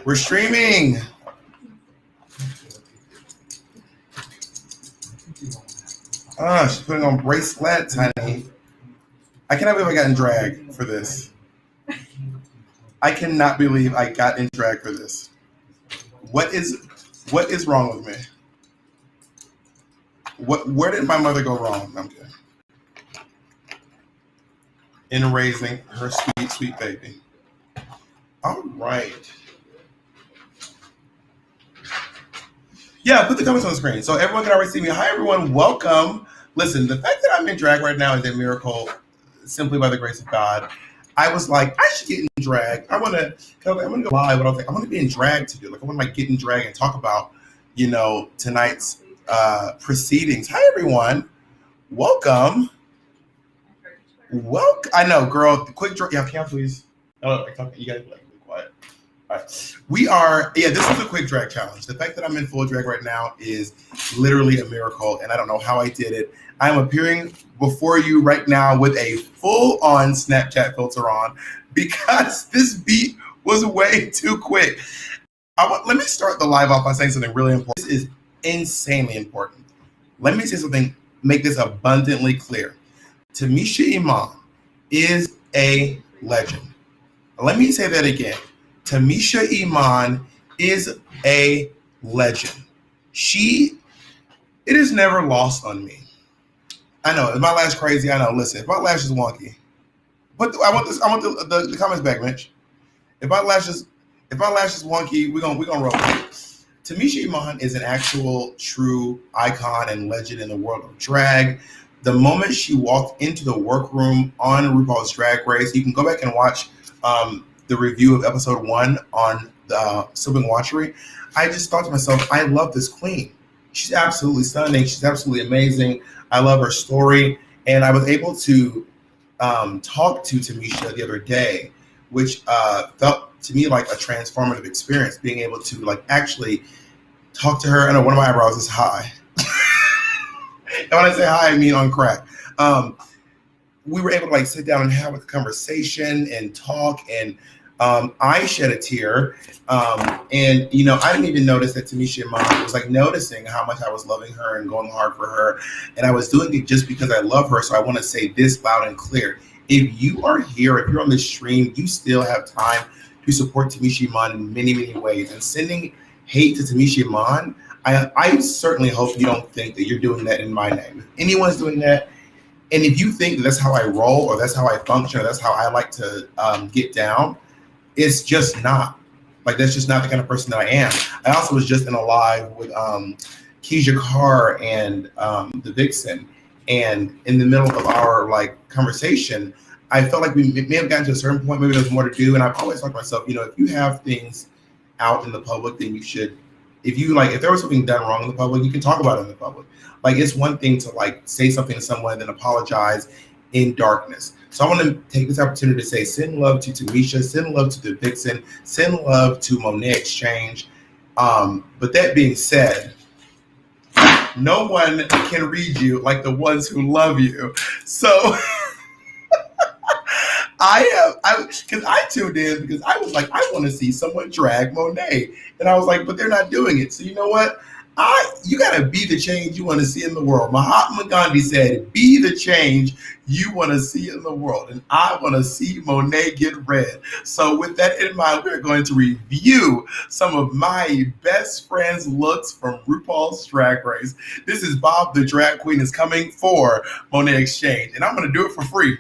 We're streaming. She's putting on bracelets, honey. I cannot believe I got in drag for this. I cannot believe I got in drag for this. What is wrong with me? Where did my mother go wrong? I'm kidding. In raising her sweet, sweet baby. All right. Yeah, put the comments on the screen so everyone can already see me. Hi, everyone. Welcome. Listen, the fact that I'm in drag right now is a miracle, simply by the grace of God. I was like, I should get in drag. I'm gonna go live, but I was like, I want to be in drag to do. Like, I want to get in drag and talk about, tonight's proceedings. Hi, everyone. Welcome. I know, girl. Quick drag. Yeah, can I please? Oh, you guys be quiet. All right. This is a quick drag challenge. The fact that I'm in full drag right now is literally a miracle, and I don't know how I did it. I'm appearing before you right now with a full-on Snapchat filter on because this beat was way too quick. Let me start the live off by saying something really important. This is insanely important. Let me say something, make this abundantly clear. Tamisha Iman is a legend. Let me say that again. Tamisha Iman is a legend. It is never lost on me. I know, is my lash crazy? I know. Listen, if my lash is wonky, but I want the comments back, Mitch. If my lash is wonky, we're gonna roll with it. Tamisha Iman is an actual true icon and legend in the world of drag. The moment she walked into the workroom on RuPaul's Drag Race, you can go back and watch the review of episode 1 on the Sibling Watchery. I just thought to myself, I love this queen. She's absolutely stunning. She's absolutely amazing. I love her story. And I was able to talk to Tamisha the other day, which felt to me like a transformative experience, being able to actually talk to her. I know one of my eyebrows is high. And when I say high, I mean on crack. We were able to sit down and have a conversation and talk, and I shed a tear. And I didn't even notice that Tamisha Iman was noticing how much I was loving her and going hard for her. And I was doing it just because I love her. So I want to say this loud and clear. If you are here, if you're on this stream, you still have time to support Tamisha Iman in many, many ways. And sending hate to Tamisha Iman, I certainly hope you don't think that you're doing that in my name. If anyone's doing that, and if you think that's how I roll, or that's how I function, or that's how I like to get down, it's just not. That's just not the kind of person that I am. I also was just in a live with Keisha Carr and the Vixen, and in the middle of our conversation, I felt like we may have gotten to a certain point. Maybe there's more to do, and I've always thought to myself, if you have things out in the public, then you should. If there was something done wrong in the public, you can talk about it in the public. It's one thing to say something to someone and then apologize in darkness. So I want to take this opportunity to say, send love to Tamisha, send love to the Vixen, send love to Monet Exchange. But that being said, no one can read you like the ones who love you. So because I tuned in because I was like, I want to see someone drag Monet. And I was like, but they're not doing it. So you know what? You got to be the change you want to see in the world. Mahatma Gandhi said, be the change you want to see in the world. And I want to see Monet get red. So with that in mind, we're going to review some of my best friend's looks from RuPaul's Drag Race. This is Bob the Drag Queen is coming for Monet Exchange. And I'm going to do it for free.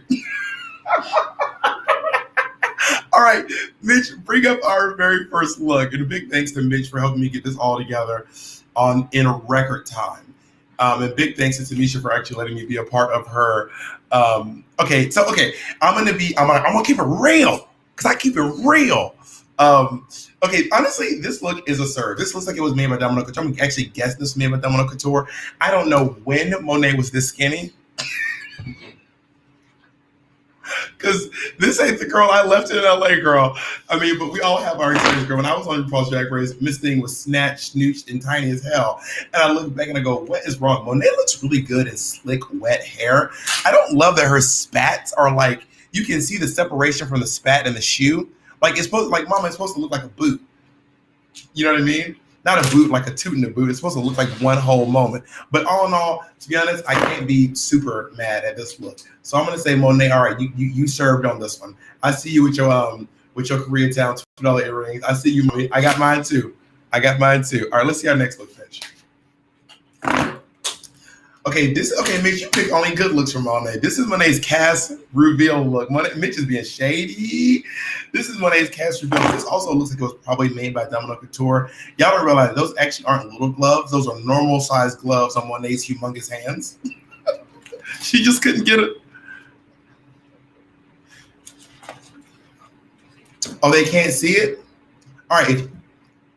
All right, Mitch, bring up our very first look. And a big thanks to Mitch for helping me get this all together in a record time. And big thanks to Tamisha for actually letting me be a part of her. I'm gonna keep it real because I keep it real. Honestly, this look is a serve. This looks like it was made by Domino Couture. I'm actually guessing this was made by Domino Couture. I don't know when Monet was this skinny. Because this ain't the girl I left in LA, girl. But we all have our experience, girl. When I was on RuPaul's Drag Race, Miss Thing was snatched, snooched, and tiny as hell. And I look back and I go, what is wrong? Monet looks really good in slick, wet hair. I don't love that her spats are you can see the separation from the spat and the shoe. Like it's supposed, like Mama, it's supposed to look like a boot. You know what I mean? Not a boot like a toot in the boot. It's supposed to look like one whole moment. But all in all, to be honest, I can't be super mad at this look. So I'm gonna say Monet. All right, you served on this one. I see you with your Koreatown $2 earrings. I see you. I got mine too. All right, let's see our next look, Mitch. Okay, Mitch, you pick only good looks from Monet. This is Monet's cast reveal look. Mitch is being shady. This is Monet's cast reveal. This also looks like it was probably made by Domino Couture. Y'all don't realize those actually aren't little gloves. Those are normal size gloves on Monet's humongous hands. She just couldn't get it. Oh, they can't see it? All right,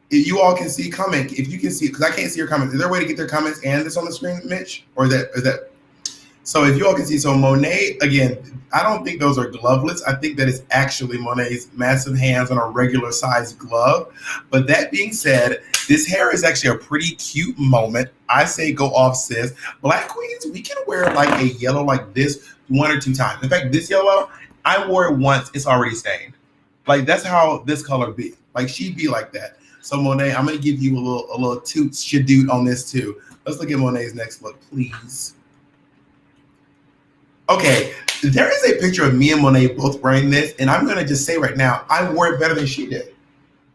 if you all can see, comment. If you can see it, because I can't see your comments. Is there a way to get their comments and this on the screen, Mitch? Or is that? So if you all can see, so Monet, again, I don't think those are glovelets. I think that it's actually Monet's massive hands on a regular size glove. But that being said, this hair is actually a pretty cute moment. I say go off, sis. Black queens, we can wear like a yellow like this 1 or 2 times. In fact, this yellow, I wore it once. It's already stained. Like that's how this color be. Like she'd be like that. So Monet, I'm gonna give you a little toot shadoot on this too. Let's look at Monet's next look, please. Okay, there is a picture of me and Monet both wearing this, and I'm gonna just say right now, I wore it better than she did.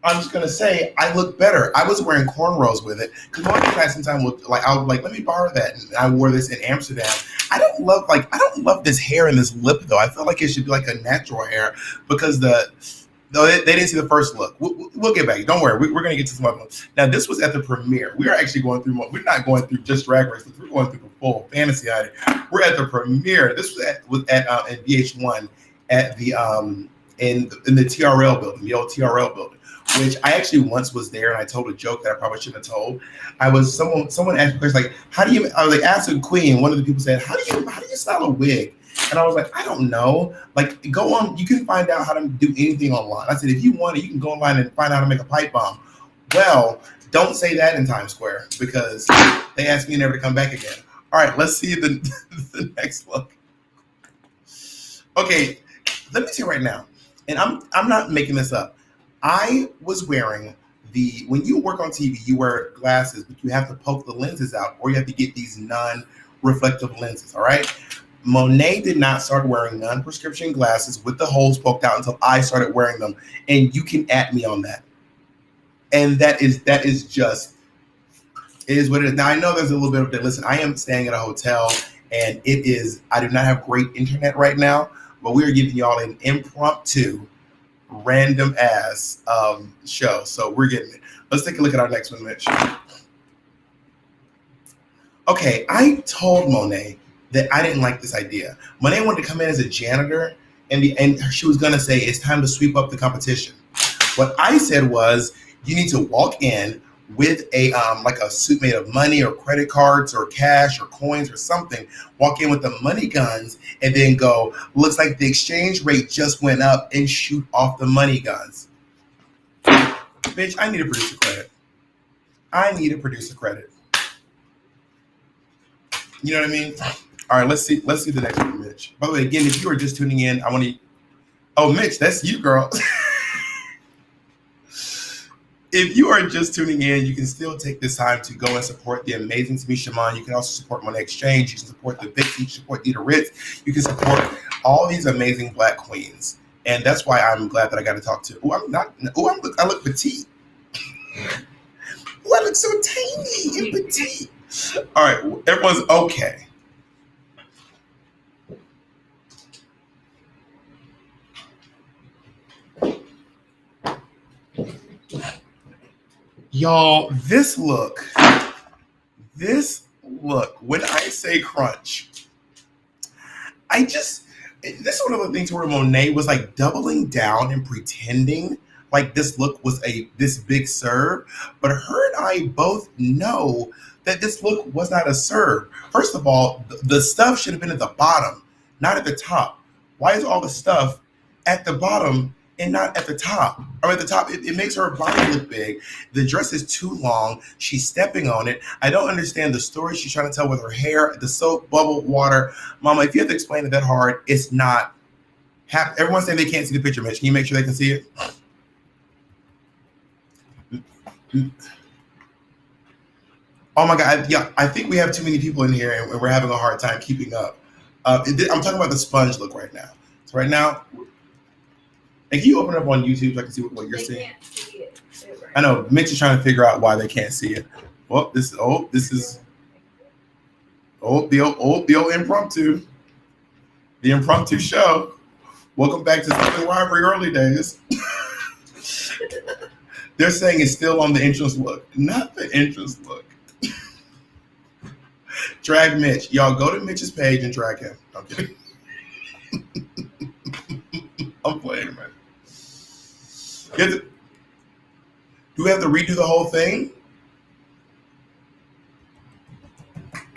I'm just gonna say I look better. I was wearing cornrows with it because Monet had some time with I was like, let me borrow that, and I wore this in Amsterdam. I don't love this hair and this lip though. I feel like it should be like a natural hair because they didn't see the first look. We'll get back. Don't worry. We're going to get to some other ones. Now, this was at the premiere. We are actually going through, we're not going through just Drag Race. We're going through the full fantasy item. We're at the premiere. This was at VH1 at the, in the TRL building, the old TRL building, which I actually once was there and I told a joke that I probably shouldn't have told. Someone asked me, like, I was like, asking Queen, one of the people said, how do you style a wig? And I was like, I don't know. Like, go on. You can find out how to do anything online. I said, if you want it, you can go online and find out how to make a pipe bomb. Well, don't say that in Times Square because they asked me never to come back again. All right, let's see the next look. Okay, let me tell you right now, and I'm not making this up. I was wearing when you work on TV, you wear glasses, but you have to poke the lenses out, or you have to get these non-reflective lenses. All right. Monet did not start wearing non-prescription glasses with the holes poked out until I started wearing them. And you can at me on that. And that is just, it is what it is. Now, I know there's a little bit of that. Listen, I am staying at a hotel and I do not have great internet right now, but we are giving y'all an impromptu, random ass show. So we're getting it. Let's take a look at our next one, Mitch. Okay, I told Monet that I didn't like this idea. Monet wanted to come in as a janitor, and she was gonna say it's time to sweep up the competition. What I said was, you need to walk in with a like a suit made of money or credit cards or cash or coins or something. Walk in with the money guns and then go, looks like the exchange rate just went up, and shoot off the money guns. Bitch, I need a producer credit. You know what I mean? All right, let's see the next one, Mitch. By the way, again, if you are just tuning in, I want to. Oh, Mitch, that's you, girl. If you are just tuning in, you can still take this time to go and support the amazing Tamisha Iman. You can also support Monet Exchange. You can support the Vixie. You can support Ida Ritz. You can support all these amazing Black queens, and that's why I'm glad that I got to talk to. I look petite. I look so tiny and petite. All right, everyone's okay. Y'all, this look, when I say crunch, this is one of the things where Monet was like doubling down and pretending like this look was this big serve, but her and I both know that this look was not a serve. First of all, the stuff should have been at the bottom, not at the top. Why is all the stuff at the bottom and not at the top? Or at the top, it makes her body look big. The dress is too long. She's stepping on it. I don't understand the story she's trying to tell with her hair, the soap, bubble, water. Mama, if you have to explain it that hard, it's not. Everyone's saying they can't see the picture, Mitch. Can you make sure they can see it? Oh my God. Yeah, I think we have too many people in here and we're having a hard time keeping up. I'm talking about the sponge look right now. So right now, and can you open it up on YouTube so I can see what you're seeing? Can't see it. I know Mitch is trying to figure out why they can't see it. Well, this is the old impromptu. The impromptu show. Welcome back to Something Rivalry early days. They're saying it's still on the entrance look. Not the entrance look. Drag Mitch. Y'all go to Mitch's page and drag him. I'm kidding. I'm playing, man. Do we have to redo the whole thing?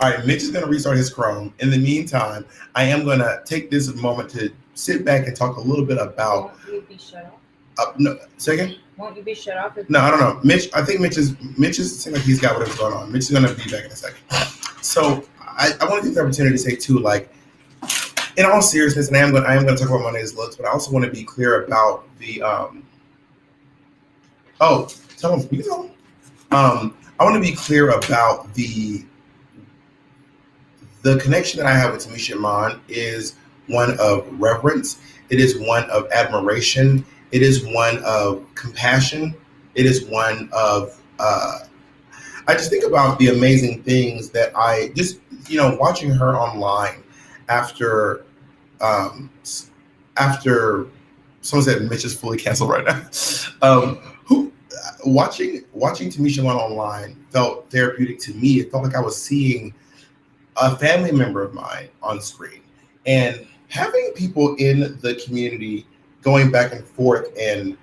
All right, Mitch is going to restart his Chrome. In the meantime, I am going to take this moment to sit back and talk a little bit about. Won't you be shut off? No, second. Won't you be shut off? No, I don't know. Mitch, I think Mitch is seems like he's got whatever's going on. Mitch is going to be back in a second. So I want to take the opportunity to say too, like, in all seriousness, and I am going to talk about Monet's looks, but I also want to be clear about the. Oh, tell him. You can tell him. I want to be clear about the connection that I have with Tamisha Iman is one of reverence. It is one of admiration. It is one of compassion. It is one of, I just think about the amazing things that I just, watching her online after someone said Mitch is fully canceled right now. Watching Tamisha Iman online felt therapeutic to me. It felt like I was seeing a family member of mine on screen, and having people in the community going back and forth and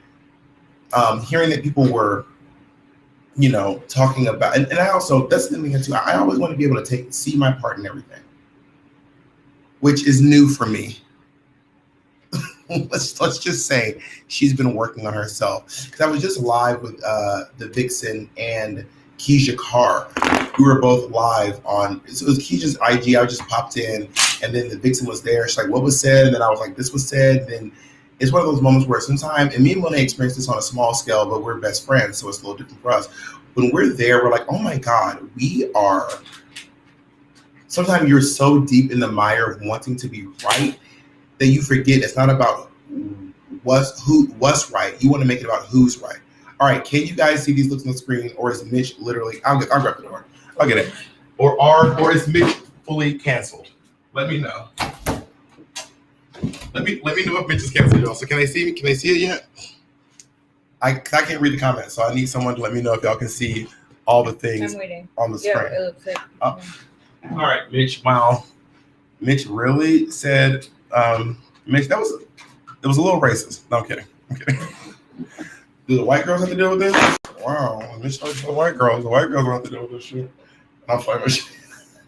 hearing that people were, talking about, and I also, that's the thing too, I always want to be able to see my part in everything, which is new for me. Let's just say she's been working on herself, because I was just live with the Vixen and Keisha Carr. We were both live on, so it was Keisha's IG. I just popped in, and then the Vixen was there. She's like, what was said? And then I was like, this was said. And then it's one of those moments where sometimes, and me and Monet experienced this on a small scale, but we're best friends, so it's a little different for us. When we're there, we're like, oh my God, sometimes you're so deep in the mire of wanting to be right that you forget it's not about what's right. You want to make it about who's right. All right, can you guys see these looks on the screen, or is Mitch literally? I'll grab the door. I'll get it. Or is Mitch fully canceled? Let me know. Let me know if Mitch is canceled, y'all. So can they see me? Can they see it yet? I can't read the comments, so I need someone to let me know if y'all can see all the things on the screen. Yeah, it looks like. All right, Mitch. Wow, Mitch really said. Mitch, it was a little racist. No, I'm kidding. Do the white girls have to deal with this? Wow, Mitch started for the white girls. The white girls don't have to deal with this shit. I'm fine.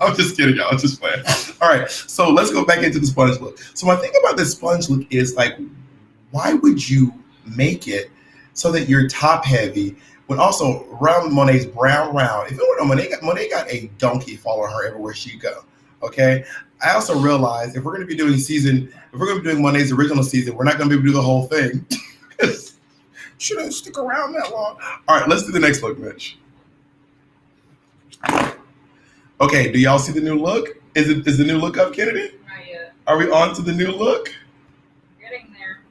I'm just kidding, y'all. I'm just playing. All right, so let's go back into the sponge look. So my thing about this sponge look is, like, why would you make it so that you're top heavy when also around Monet's brown round? If it were Monet got a donkey following her everywhere she go. Okay. I also realized if we're going to be doing Monet's original season, we're not going to be able to do the whole thing. Shouldn't stick around that long. All right, let's do the next look, Mitch. Okay, do y'all see the new look? Is the new look up, Kennedy? Not yet. Are we on to the new look? Getting there.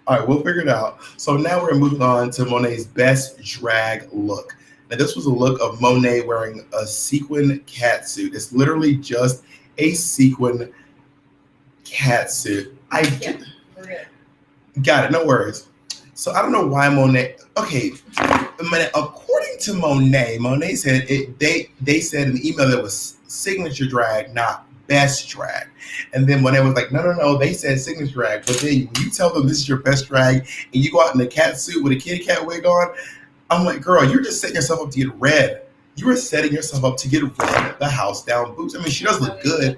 All right, we'll figure it out. So now we're moving on to Monet's best drag look. Now this was a look of Monet wearing a sequin catsuit. It's literally just a sequin catsuit. We're good. Got it, no worries. So I don't know why Monet. Okay, according to Monet said they said in the email that was signature drag, not best drag. And then Monet was like, no, they said signature drag. But then when you tell them this is your best drag and you go out in a cat suit with a kitty cat wig on, I'm like, girl, you're just setting yourself up to get red. You are setting yourself up to get red, the house down boots. I mean, she does look good.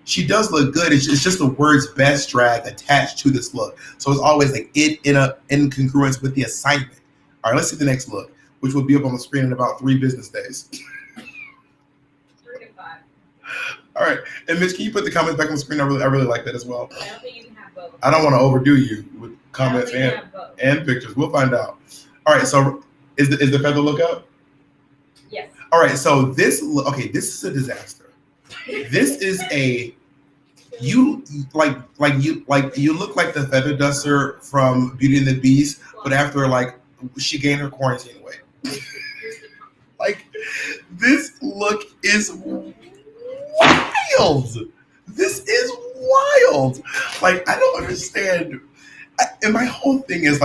She does look good. It's just the words best drag attached to this look. So it's always like it in congruence with the assignment. All right, let's see the next look, which will be up on the screen in about 3 business days. 3 to 5. All right. And Mitch, can you put the comments back on the screen? I really like that as well. I don't think you can have both. I don't want to overdo you with comments and pictures. We'll find out. All right, so is the feather look up? Yes. All right, so this is a disaster. This is a you look like the feather duster from Beauty and the Beast, but after she gained her quarantine weight. Like this look is wild. This is wild. Like I don't understand. And my whole thing is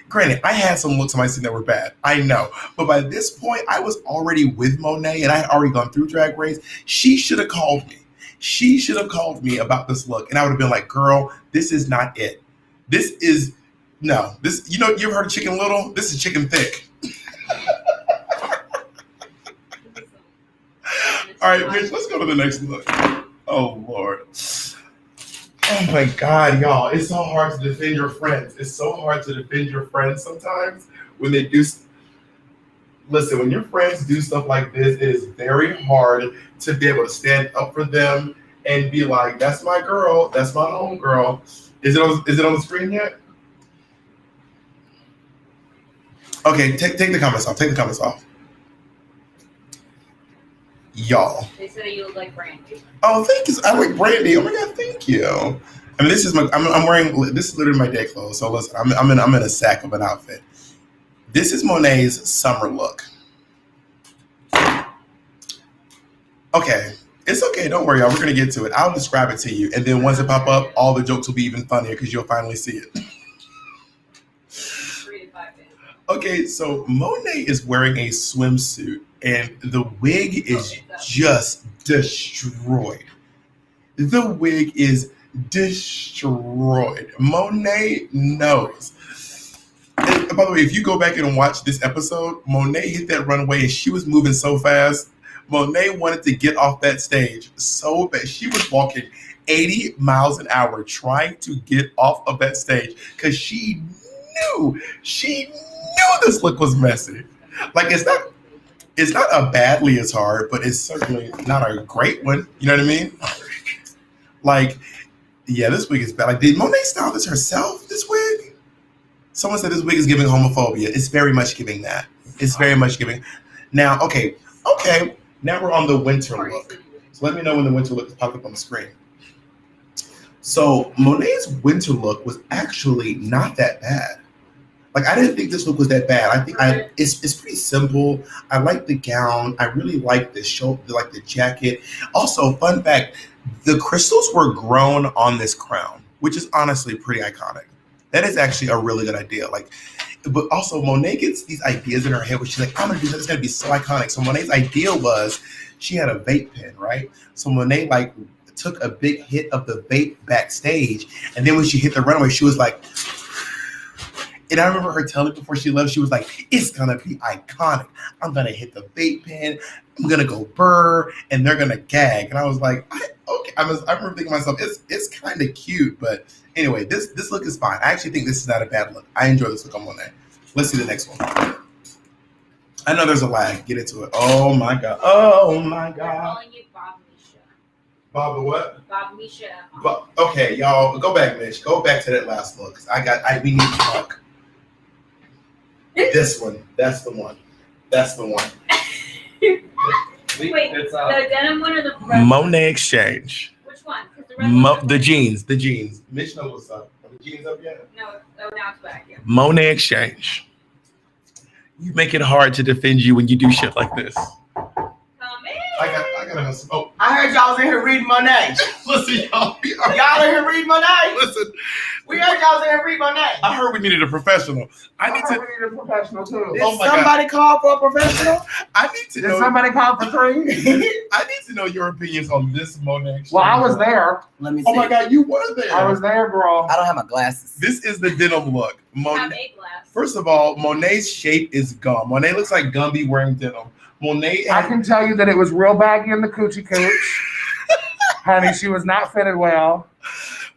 granted, I had some looks on my skin that were bad. I know. But by this point, I was already with Monet and I had already gone through Drag Race. She should have called me. She should have called me about this look. And I would have been like, girl, this is not it. This is, no. This, you ever heard of Chicken Little? This is Chicken Thick. All right, Mitch, let's go to the next look. Oh, Lord. Oh my God, y'all. It's so hard to defend your friends. It's so hard to defend your friends sometimes when they do. Listen, when your friends do stuff like this, it is very hard to be able to stand up for them and be like, that's my girl. That's my home girl. Is it on the screen yet? Okay, take the comments off. Take the comments off. Y'all. They said you look like Brandy. Oh, thank you. I like Brandy. Oh my God, thank you. I mean, this is I'm wearing. This is literally my day clothes. So listen, I'm in a sack of an outfit. This is Monet's summer look. Okay, it's okay. Don't worry, y'all. We're gonna get to it. I'll describe it to you, and then once it pop up, all the jokes will be even funnier because you'll finally see it. 3 to 5 days. Okay, so Monet is wearing a swimsuit. And the wig is just destroyed. The wig is destroyed. Monet knows. And by the way, if you go back and watch this episode, Monet hit that runway and she was moving so fast. Monet wanted to get off that stage so bad. She was walking 80 miles an hour trying to get off of that stage because she knew this look was messy. Like it's not a bad leotard, but it's certainly not a great one. You know what I mean? Like, yeah, this wig is bad. Like, did Monet style this herself, this wig? Someone said this wig is giving homophobia. It's very much giving that. It's very much giving. Now, okay. Now we're on the winter look. So let me know when the winter look is popped up on the screen. So Monet's winter look was actually not that bad. Like, I didn't think this look was that bad. I think it's pretty simple. I like the gown. I really like the the jacket. Also, fun fact, the crystals were grown on this crown, which is honestly pretty iconic. That is actually a really good idea. But also Monet gets these ideas in her head where she's like, I'm gonna do this, it's gonna be so iconic. So Monet's idea was she had a vape pen, right? So Monet took a big hit of the vape backstage, and then when she hit the runway, she was like, and I remember her telling before she left, she was like, it's gonna be iconic. I'm gonna hit the vape pen, I'm gonna go burr, and they're gonna gag. And I was like, okay. I remember thinking to myself, it's kind of cute, but anyway, this look is fine. I actually think this is not a bad look. I enjoy this look on Monet. Let's see the next one. I know there's a lag. Get into it. Oh my God. Oh my They're God. calling you Bob Misha. Bob the what? Bob Misha. But okay, y'all, go back, Mitch. Go back to that last look. We need to talk. This one. That's the one. That's the one. Wait, the denim one or the red Monet Exchange. Which one? 'Cause the red one's The jeans. The jeans. Mitch knows what's up. Are the jeans up yet? No, now it's back. Yeah. Monet Exchange. You make it hard to defend you when you do shit like this. Come in. I got a hustle. Oh, I heard y'all was in here reading Monet. listen, y'all. Y'all in here reading Monet? Listen. We heard y'all was in here reading Monet. I heard we needed a professional. We need a professional too. Did Oh my somebody call for a professional? I need to Did know. somebody call for 3? I need to know your opinions on this Monet Exchange. Well, I was there. Let me see. Oh my God, you were there. I was there, girl. I don't have my glasses. This is the denim look. Have Monet. a glass. First of all, Monet's shape is gum. Monet looks like Gumby wearing denim. Monet. I can tell you that it was real baggy in the coochie cooch. Honey, she was not fitted well.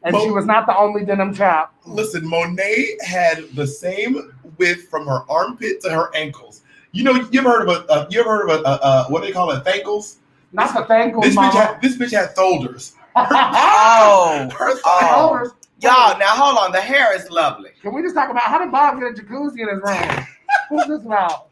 And she was not the only denim chap. Listen, Monet had the same width from her armpit to her ankles. You ever heard of what do they call it, thankles? Not the thankles, This mama. bitch had shoulders. Oh. Oh. Y'all, now hold on. The hair is lovely. Can we just talk about how did Bob get a jacuzzi in his room? What's this about?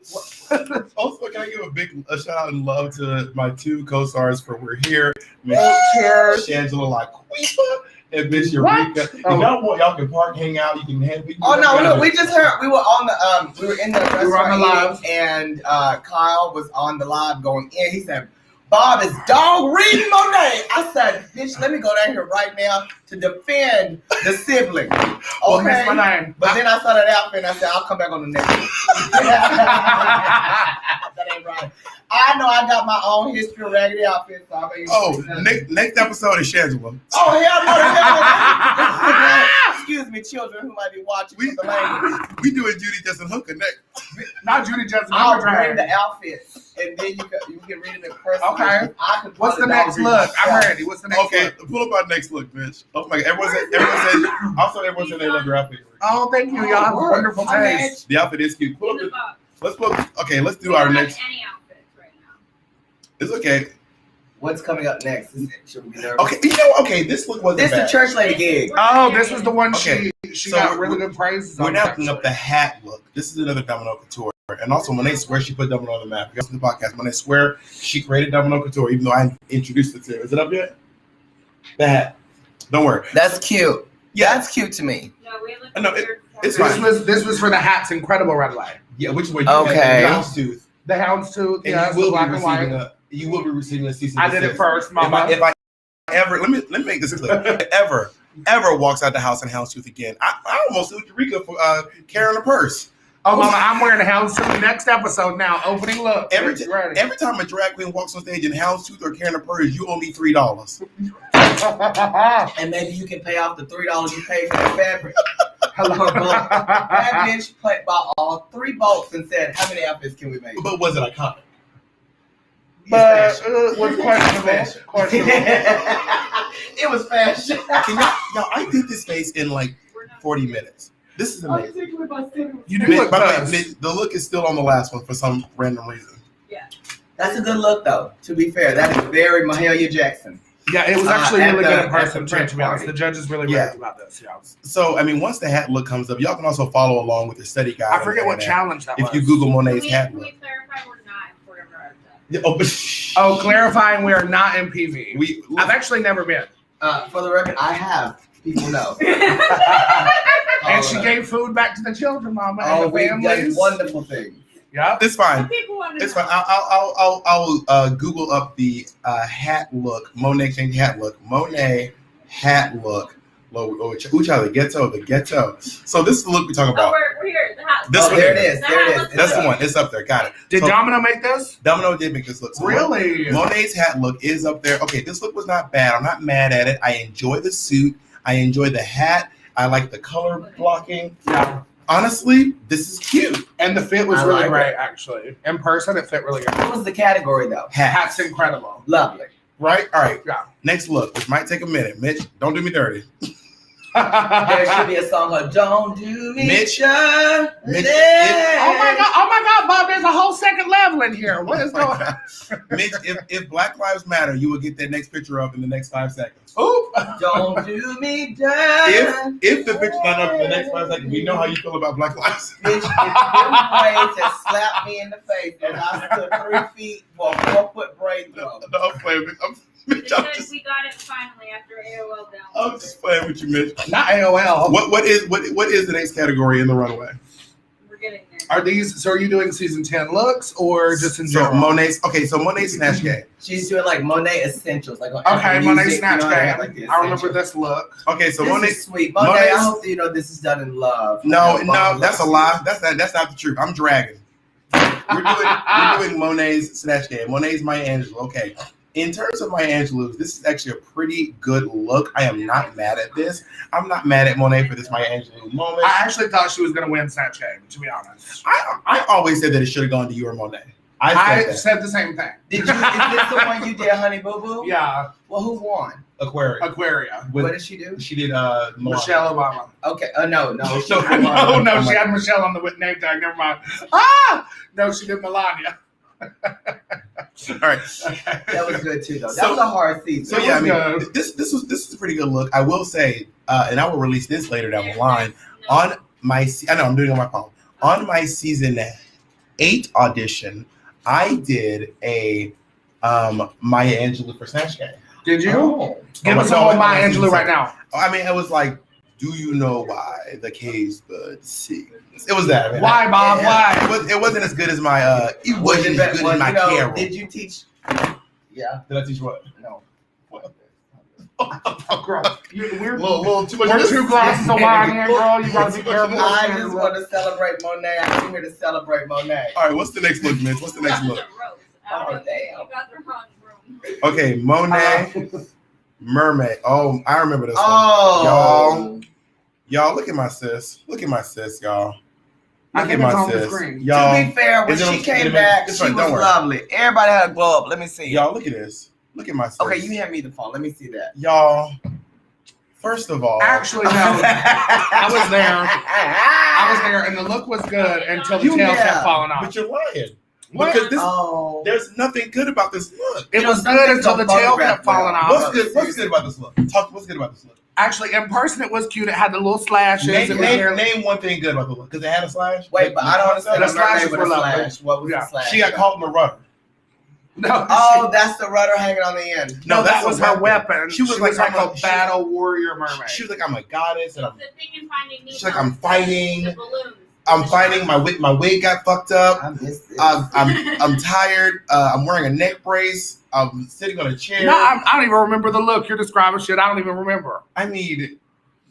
Also, can I give a shout out and love to my two co-stars for We're Here, Miss Cheers. Shangela Laquifa and Miss Eureka. If Oh. y'all want, y'all can park, hang out. You can have. Oh no, look, we just heard we were on the we were in the We were on the restaurant live. eating, and Kyle was on the live going in. He said, "Bob is dog reading Monet." I said, "Bitch, let me go down here right now to defend the sibling." Well, Okay, miss my name. but then I saw that outfit and I said, "I'll come back on the next one." That ain't right. I know I got my own history of raggedy outfits. So I bet you Next episode is Shangela. Oh hell no! Excuse me, children who might be watching. We the language. we doing Judy Justin Hooker next. Not Judy Justin. I'll I'm bring drag. the outfits, and then you can read it in person. Okay. I can What's the put it next down look? I'm myself. ready. What's the next Okay, look? pull up our next look, bitch. Oh my God, everyone said. Also, everyone said they love your outfit. Oh, thank you. Y'all have Oh, wonderful my taste. The outfit is cute. Pull In up the the, box. let's pull. Okay, let's do We our don't have next. any outfits right now. It's okay. What's coming up next? Should we be nervous? Okay, you know. Okay, this look wasn't This the bad. church lady gig. Oh, this was the one Okay. she So got really good praises We're on. now putting up the hat look. This is another Domino Couture. And also, Monet Square, she put Domino on the map. You guys in the podcast, Monet Square, she created Domino Couture, even though I introduced it to her. Is it up yet? The hat. Don't worry. That's cute. Yeah. That's cute to me. No, we have No, it's fine. This was for the hat's incredible red light. Yeah, which way you Okay. have the houndstooth. The houndstooth, And yeah, you will black be and receiving white. you will be receiving a cease and I did it desist. first, mama. If I ever let me make this clear. If ever walks out the house in houndstooth again, I almost sued Eureka for carrying a purse. Oh, mama, I'm wearing a houndstooth. Next episode now. Opening look. Every Ready. time a drag queen walks on stage in houndstooth or carrying a purse, you owe me $3. And maybe you can pay off the $3 you paid for the fabric. Hello, that bitch bought all 3 bolts and said, "How many outfits can we make?" But was it iconic? But It's fashion. it was questionable. Questionable. It was fashion. Can y'all, I did this face in like 40 minutes. This is amazing. You do By look the way, buzz. the look is still on the last one for some random reason. That's a good look, though. To be fair, that is very Mahalia Jackson. Yeah, it was actually at really the- good in at person, the too, to be honest. party. The judges really Yeah. raved about this, yeah. So, I mean, once the hat look comes up, y'all can also follow along with the study guide. I forget on what the challenge that If was. you Google Can Monet's we, hat can look. we clarify we're not in Puerto Vallarta? Yeah, oh, but Oh, clarifying we are not in PV. I've actually never been. For the record, I have. People know. And she gave food back to the children, mama, Oh, and the we've done families. wonderful things. Yep. it's fine. People want to It's know. fine. I'll Google up the hat look. Monet change hat look. Monet hat look. The ghetto. So this is the look we talk Oh, about. we're here. The house. This Oh, one there here. it is. There it is. That's the one. It's up there. Got it. Did So Domino make this? Domino did make this look. So Really? Monet's hat look is up there. Okay, this look was not bad. I'm not mad at it. I enjoy the suit. I enjoy the hat. I like the color blocking. Yeah. Honestly, this is cute. And the fit was I really like great, actually. In person, it fit really good. What was the category, though? Hat's Hats. incredible. Lovely. Right? All right. Yeah. Next look, which might take a minute. Mitch, don't do me dirty. There should be a song called "Don't Do Me Mitch- Dirty." Mitch- Oh my God, Bob, there's a whole second level in here. What is going on? Mitch, if Black Lives Matter, you will get that next picture up in the next 5 seconds. Oop. Don't do me dirty. If the picture's not up in the next 5 seconds, we know how you feel about Black Lives. Bitch, if them braids had slapped me in the face and I stood 3 feet for a 4-foot braid throw. No, I'm playing with Mitch. It says we got it finally after AOL down. I'm just playing with you, Mitch. Not AOL. What is the next category in the runway? We're getting there. Are these, so are you doing season 10 looks or just in So general? Monet's Snatch Game. She's doing like Monet Essentials. Like on Okay, Apple Monet Music, Snatch you know, Game. like the I remember Essentials. this look. Okay, so This Monet. is sweet. Monet, Monet's- I hope you know this is done in love. No, You know, that's a lie. That's not the truth. I'm dragging. We're doing Monet's Snatch Game. Monet's Maya Angelou. Okay. In terms of Maya Angelou, this is actually a pretty good look. I am not mad at this. I'm not mad at Monet for this Maya Angelou moment. I actually thought she was going to win Snatch Game, to be honest. I always said that it should have gone to you or Monet. I I said that. said the same thing. Is this the one you did, Honey Boo Boo? Yeah, Well, who won? Aquarius. Aquaria. What did she do? She did Milan. Michelle Obama. Okay. No. She No, won. No, she had Michelle on the name tag. Never mind. Ah! No, she did Melania. All right. Okay. That was good too, though. That So- was a hard season. So yeah, I mean, Good. this is a pretty good look. I will say, and I will release this later down the line. On my, I know I'm doing it on my phone. On my season 8 audition, I did a Maya Angelou for Snatch Game. Did you? Oh. Give us a whole Maya Angelou right now. I mean, it was like, do you know why the caves bud sings? It was that. Man. Why, Bob? Yeah. Why? It wasn't as good as my. It wasn't as good as my Carol. Did you teach? Yeah. Did I teach what? No. Oh, girl. We're Little too much. we're 2 glasses of wine here, girl. You gotta be careful. I just want to celebrate Monet. I'm here to celebrate Monet. All right, what's the next look, Mitch? What's the next look? Oh, damn. You got the wrong room. Okay, Monet, Mermaid. Oh, I remember this one. Oh. Y'all, look at my sis. Look at my sis, y'all. I Look think at it's my on the sis. screen. Y'all, To be fair, when is it she on- came it- back, it's she right, was don't worry. lovely. Everybody had a glow up. Let me see. y'all, look at this. Look at my sis. Okay, you hand me the phone. Let me see that. Y'all, first of all, Actually, no. I was there. I was there, and the look was good until the tail kept falling off. but you're lying. What? Because this, Oh. there's nothing good about this look. It was some good things until the don't tail photograph kept falling well. off. What's good about this look? What's good about this look? Actually, in person, it was cute. It had the little slashes. Name, It was very- name one thing good about the look. Because it had a slash. Wait, but I don't understand. The The slash slashes with were a lovely. slash. What was Yeah. the slash? She got caught in the rudder. No, Oh, that's the rudder hanging on the end. no, that that's was a her weapon. She was like, like I'm a a- battle warrior mermaid. She was like, I'm a goddess, and It's the thing in Finding Nemo. she's like, I'm fighting. The balloons. I'm fighting. My wig got fucked up. I missed this. I'm tired. I'm wearing a neck brace. I'm sitting on a chair. No, I don't even remember the look. You're describing shit. I don't even remember. I mean,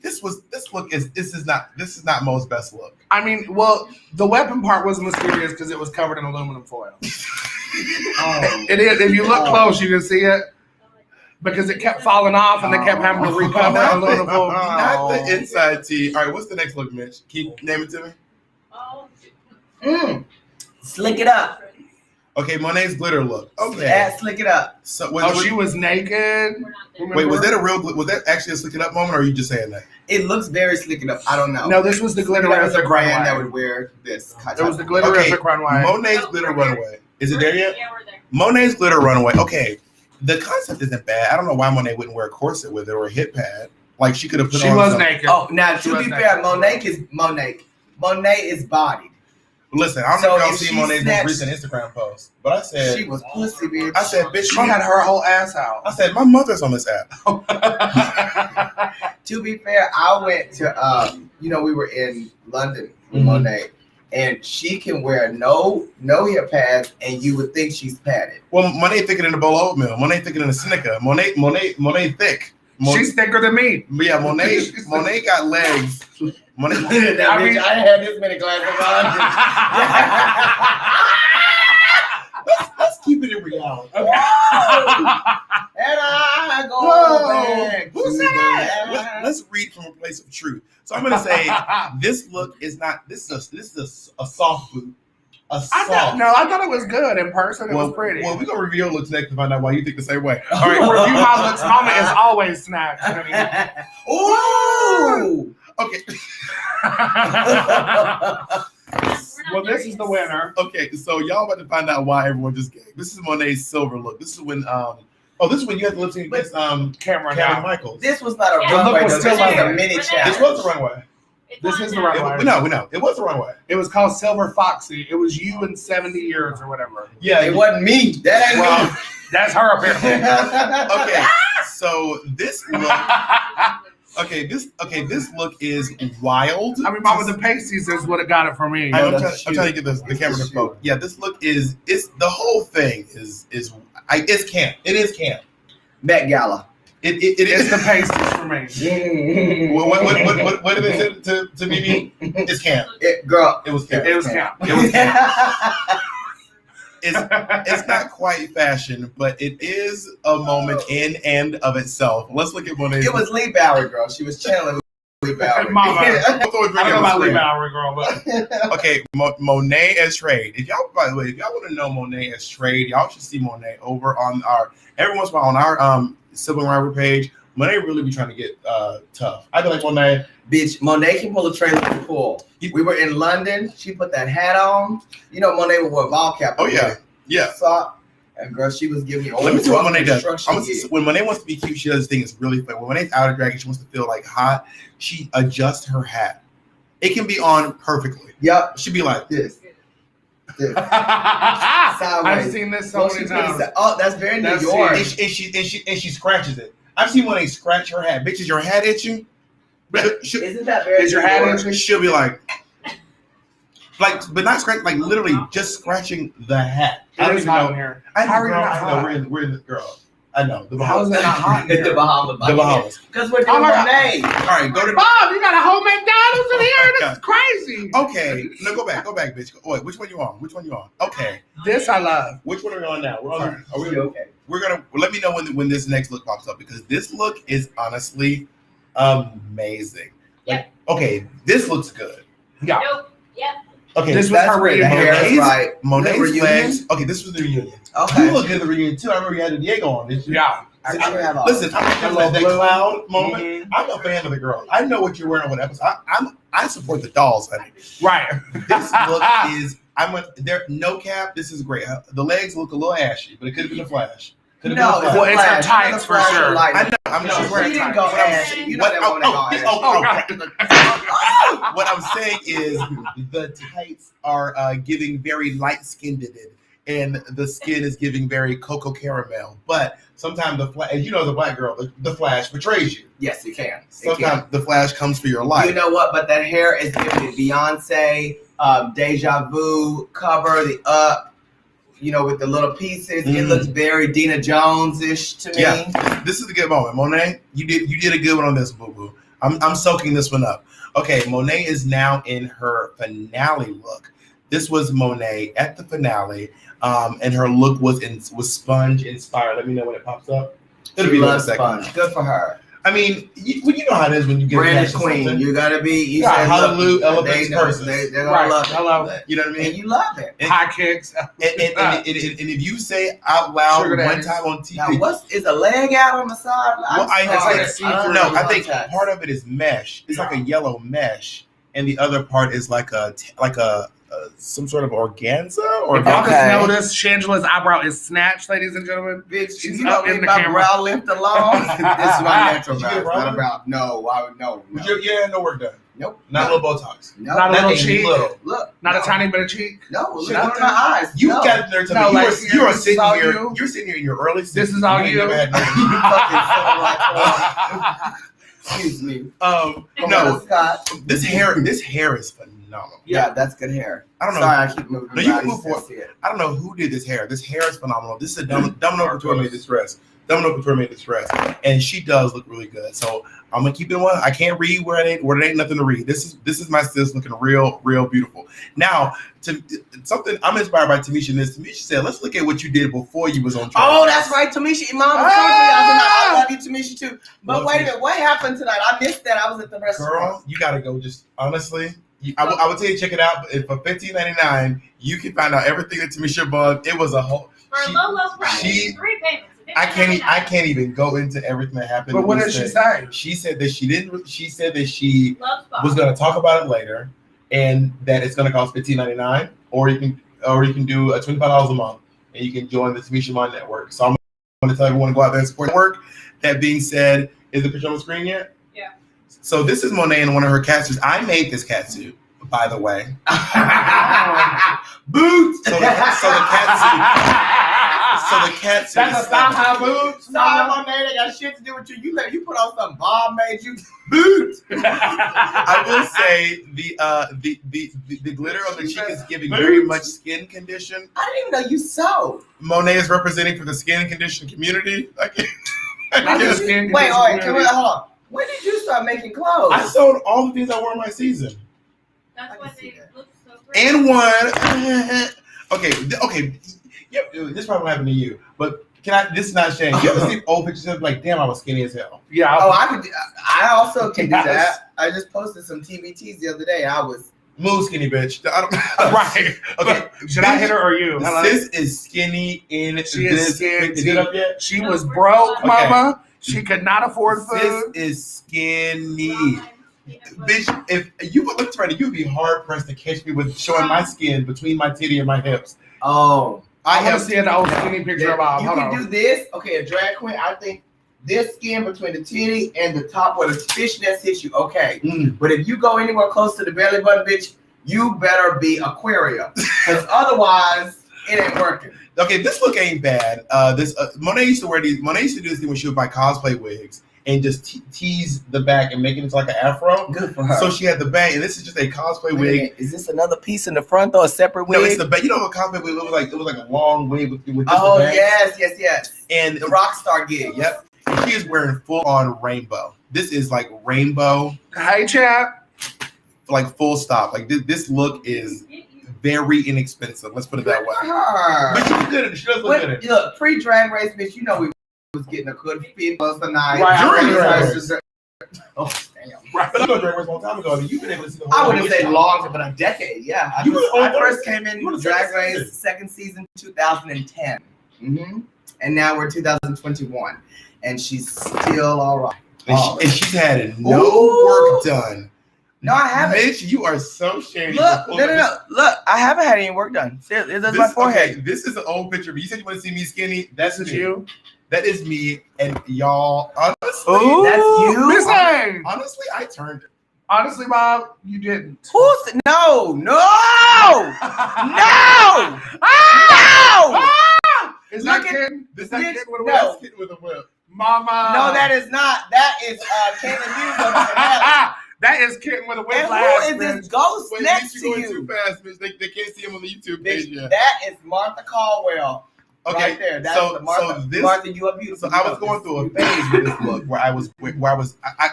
this is not Mo's best look. I mean, well, the weapon part was mysterious because it was covered in aluminum foil. Oh. It is. If you look close, you can see it because it kept falling off and they kept having to recover aluminum foil. Not the inside tee. All right, what's the next look, Mitch? Keep name it to me. Oh, Slick it up. Okay, Monet's glitter look. Okay. Yeah, slick it up. So Oh, she was naked. we're not there. wait, was that a real? Was that actually a slick it up moment, or are you just saying that? It looks very slick it up. I don't know. No, this was the That was a glitterific brand that runway. would wear this. It was the glitterific runway. Monet's glitter runway. Is it there yet? Yeah, we're there. Monet's glitter runway. Okay, the concept isn't bad. I don't know why Monet wouldn't wear a corset with it or a hip pad. Like she could have put She on. was some- naked. Oh, now She to was be naked. fair, Monet is bodied. Listen, I don't So know if y'all if seen she Monet's most snatched- recent Instagram post, but I said, She was pussy, bitch. I said, bitch, She had her whole ass out. I said, my mother's on this app. To be fair, I went to we were in London with Mhm. Monet, and she can wear no hip pads, and you would think she's padded. Well, Monet thicker than a bowl of oatmeal. Monet thicker than a Seneca. Monet thick. She's thicker than me. But yeah, Monet got legs. Monet. That bitch, I ain't had this many glasses Let's keep it in reality. on. And I go Whoa. back. Who to said the that? land. Let's read from a place of truth. So I'm gonna say this look is not. This is a soft boot. A soft. I thought it was good in person. It Well, was pretty. well, we're gonna reveal looks next to find out why you think the same way. All All right, right. review my looks moment is always snacks. Ooh. Okay. Well, this is the winner. Okay. So y'all about to find out why everyone just gave. This is Monet's silver look. This is when this is when you had to lip sync against Cameron. Cameron Now. Michaels. This was not a Yeah, runway, look was though. still This was there. a mini This challenge. This was the runway. It's This on is the there. runway. We know. It was the runway. It was called Silver Foxy. It was you in 70 years or whatever. Yeah. It wasn't me. That ain't Well, That's her apparently. me. okay. So this look. Okay. This look is wild. I mean, Mama, the pasties is what it got it for me. I'm that's trying to get the camera to focus. Yeah, this look is the whole thing is it's camp. It is camp. Met Gala. It It's is. the pasties for me. What did they say to Mimi? It's camp. Girl. It was camp. It was camp. It was camp. It's not quite fashion, but it is a moment in and of itself. Let's look at Monet's. It was Lee Bowery, girl. She was channeling Lee Bowery. Mama. I I don't know about Lee Bowery, girl, but Okay, Monet as Trade. If y'all, by the way, if y'all want to know Monet as Trade, y'all should see Monet over on our every once in a while on our sibling rivalry page. Monet really be trying to get tough. I feel like Monet. Bitch, Monet can pull a trailer from the pool. We were in London. She put that hat on. You know, Monet would wear a ball cap. Oh yeah. So, and girl, she was giving me Let me tell you what Monet does. instruction. When Monet wants to be cute, she does things really fun. When Monet's out of drag and she wants to feel like hot, she adjusts her hat. It can be on perfectly. Yep, She'd be like, this. I've seen this so many times. Oh, that's very New That's York. it. And she scratches it. I've seen Monet scratch her hat. Bitch, is your hat itching? Isn't that very Is your New hat York? itching? She'll be like, but not scratch, like literally just scratching the hat. I It don't is even hot know. in here. I How are you know, not I know. hot? We're in the girl. I know the How is Bahamas. that not hot in It's the here? Bahamas. The Bahamas. Because we're Oh doing my God. Monet. All right, go to. Bob, you got a whole McDonald's in here? This is crazy. Okay, no, go back, bitch. Wait, which one you on? Which one you on? Okay, This I love. which one are we on now? We're on. Sorry. Are we, Okay. we're gonna let me know when this next look pops up because this look is honestly amazing. Like, okay, this looks good. Yeah. Nope. Yep. Okay, This was That's her where the reunion. hair is right. Monet's reunion? legs. Okay, this was the reunion. Okay. You look in the reunion too. I remember you had the Diego on. Didn't you? Yeah. Listen, I'm a fan of that cloud moment. Mhm. I'm a fan of the girl. I know what you're wearing on what episode. I support the dolls, honey. Right. This look is there no cap. This is great. The legs look a little ashy, but it could have been a flash. Could have No, been a Well, flash. it's her tights for sure. I know. I'm She's not. wearing She didn't tights. go ashy. You know What, that Monet go ashy. what I'm saying is the tights are giving very light skinned, and the skin is giving very cocoa caramel. But sometimes as you know, the black girl, the flash betrays you. Yes, it can. It Sometimes the flash comes for your life. You know what? But that hair is giving it Beyonce, Deja Vu cover, the up. You know, with the little pieces, it looks very Dina Jones-ish to me. Yeah, this is a good moment, Monet. You did a good one on this, boo boo. I'm soaking this one up. Okay, Monet is now in her finale look. This was Monet at the finale, and her look was sponge inspired. Let me know when it pops up. It'll be in a Loves second. sponge. Good for her. I mean, you know how it is when you get Branded attached to queen. something. You gotta be. You Yeah, said, hallelujah, look, elevates they know, persons. they're gonna Right. love it. Hello. You know what I mean? And you love it. High kicks. And if you say out loud Sugar one daddies. time on TV, Now, is a leg out on the side? well, I think part part of it is mesh. It's like a yellow mesh, and the other part is like a some sort of organza or If y'all Okay. just notice, Shangela's eyebrow is snatched, ladies and gentlemen. Bitch, She's you up don't in leave the my camera. brow lift alone. This is my natural Did you brow. get It's brow not lift? about no. I would no. Yeah, no work done. Nope. Not a little Botox. No. Not a little Not cheek. little. Look. Not no. a tiny bit of cheek. No. Look Shut at up. my eyes. You no. got there to No, me. like, You are this is sitting all here. you? You're sitting here in your early 60s. This is all ain't you? never had no- You fucking sound like excuse me. no, Scott. this hair is phenomenal. Yeah, that's good hair. I don't know. Sorry, I keep moving. No, you around. can move can't forward. see it. I don't know who did this hair. This hair is phenomenal. This is a Domino Couture made this dress. Domino Couture made this dress, and she does look really good. So I'm gonna keep it one. I can't read where it ain't nothing to read. This is my sis looking real beautiful. Now, to something I'm inspired by Tamisha. Tamisha said, let's look at what you did before you was on. Oh, that's right, Tamisha Iman was talking to y'all tonight. I love you, Tamisha, too. But Love wait a you. minute, what happened tonight? I missed that. I was at the restaurant. Girl, you gotta go. Just honestly, I would tell you check it out. But for $15.99, you can find out everything that Tamisha bought. It was a whole. For a low price. she- 3 payments. I can't even go into everything that happened. But what did she say? She said that she didn't. She said that she Love spot. was going to talk about it later, and that it's going to cost $15.99, or you can do $25 a month, and you can join the Tamisha Iman network. So I'm going to tell everyone to go out there and support the work. That being said, is the picture on the screen yet? Yeah. So this is Monet in one of her cat suits. I made this cat suit, by the way. Boots. So the cat suit. So the cat suit. That's a style high boots. Sorry, my man, they got shit to do with you. You put on something Bob made you. Boots. I will say the glitter on the cheek is giving very much skin condition. I didn't even know you sewed. Monet is representing for the skin condition community. I can't. Not the skin Wait, condition all right, community. hold on. When did you start making clothes? I sold all the things I wore in my season. That's I why can see they that. look so great. And one. Okay. Yep, this probably happened to you. But this is not shame. You ever see old pictures of like, damn, I was skinny as hell. Yeah. Oh, I also can do Yes. that. I just posted some TBTs the other day. I was Move skinny bitch. I don't Right. Okay. Should I hit her or you? Hello? Sis is skinny in She is this. skinny. Is it up yet? She No, was we're broke, not. mama. She could not afford Sis food. is skinny. Ramen, peanut butter. Bitch, if you would look to right, you'd be hard pressed to catch me with showing my skin between my titty and my hips. oh. I want have to see an old skinny picture of Bob. You Hold can on. do this. Okay, a drag queen. I think this skin between the titty and the top where the fishnets hit you. Okay, Mm. but if you go anywhere close to the belly button, bitch, You better be Aquarium, because otherwise it ain't working. Okay, this look ain't bad. Monet used to wear these. Monet used to do this thing when she would buy cosplay wigs and just tease the back and make it into like an afro. Good for her. So she had the bang, and this is just a cosplay wig. Is this another piece in the front though? A separate wig? No, it's the bang. You know what cosplay wig was like? It was like a long wig with just Oh the bang. yes. And The rock star gig. Yep. And she is wearing full on rainbow. This is like rainbow, Hi, chat. like full stop. Like this look is very inexpensive. Let's put it that way. Her. But she look good. She does look good. But, look, pre-drag race, bitch, you know we was getting a good fit most of the night. Right, during Drag Race. Oh, damn. But I know Drag Race a long time ago. I mean, you've been able to see the whole. I wouldn't say long, but a decade, yeah. I first came in you were the Drag second Race season. second season 2010. And now we're 2021. And she's still all right. And she's had no Ooh. work done. No, I haven't. Mitch, you are so shady. Look, no. Look, I haven't had any work done. Seriously, this is my forehead. Okay, this is an old picture. But you said you want to see me skinny. That's This is me. you. That is me. And y'all, honestly, Ooh. That's you? Miss A. honestly, I turned it. Honestly, Bob, you didn't. No! Is Look that at- kitten? This Is that kid kitten with a No. whip? That's kitten with a whip. Mama. No, that is not. That is Candy Hughes. That is kitten with a whip. And last, who is bitch. this ghost Wait, next Mitch, to you're going you? too fast, Mitch. They can't see him on the YouTube page Bitch, yet. that is Martha Caldwell. Okay, Right there. That's so the Martha. this. Martha, you are beautiful. So I was going through a phase with this look where I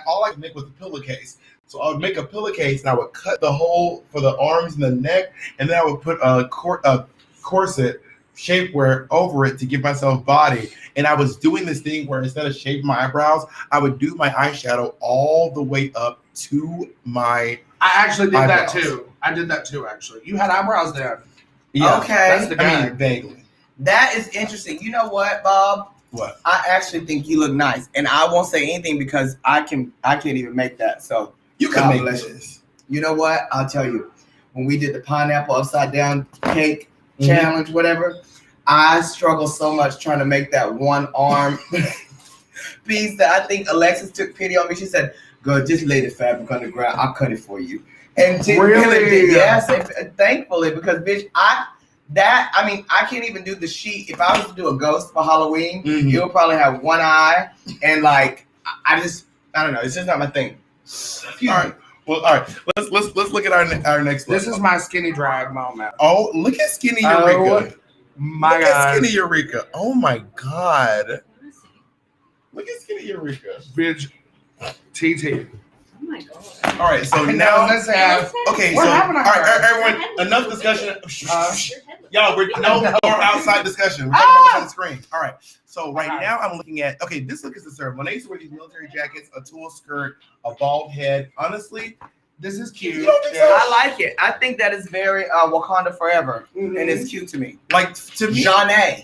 all I could make was a pillowcase. So I would make a pillowcase and I would cut the hole for the arms and the neck, and then I would put a corset shapewear over it to give myself body. And I was doing this thing where instead of shaving my eyebrows, I would do my eyeshadow all the way up to my I actually did that eyebrows. too. I did that too, actually. You had eyebrows then. Okay. That's the guy. I mean, vaguely. That is interesting. You know what, Bob? What? I actually think you look nice, and I won't say anything because I can't even make that. So You can God make bless this. you know what? I'll tell you. When we did the pineapple upside down cake Mhm. challenge, whatever, I struggled so much trying to make that one arm piece that I think Alexis took pity on me. She said, "Girl, just lay the fabric on the ground. I'll cut it for you." And she Really? did. Yes, and thankfully, because bitch, I can't even do the sheet. If I was to do a ghost for Halloween, Mhm. it would probably have one eye, and like I don't know. It's just not my thing. All right. Well, all right. Let's look at our next look. This is my skinny drag moment. Oh, look at Skinny Oh, Eureka. My Look at God. Skinny Eureka. Oh my God. Look at Skinny Eureka. Bitch. TT. Oh my god. All right. So I know, now, let's have. okay. What So all happened to right, her? everyone. Enough discussion. Uh, Y'all, we're no No. more outside discussion. We're talking about what's Ah! on the screen. All right. So right Okay. now I'm looking at. Okay, this look is the serve. Monet used to wear these military jackets, a tulle skirt, a bald head. Honestly, This is You cute. don't think so? I like it. I think that is very Wakanda Forever, Mhm. and it's cute to me. like to me, Jeanne.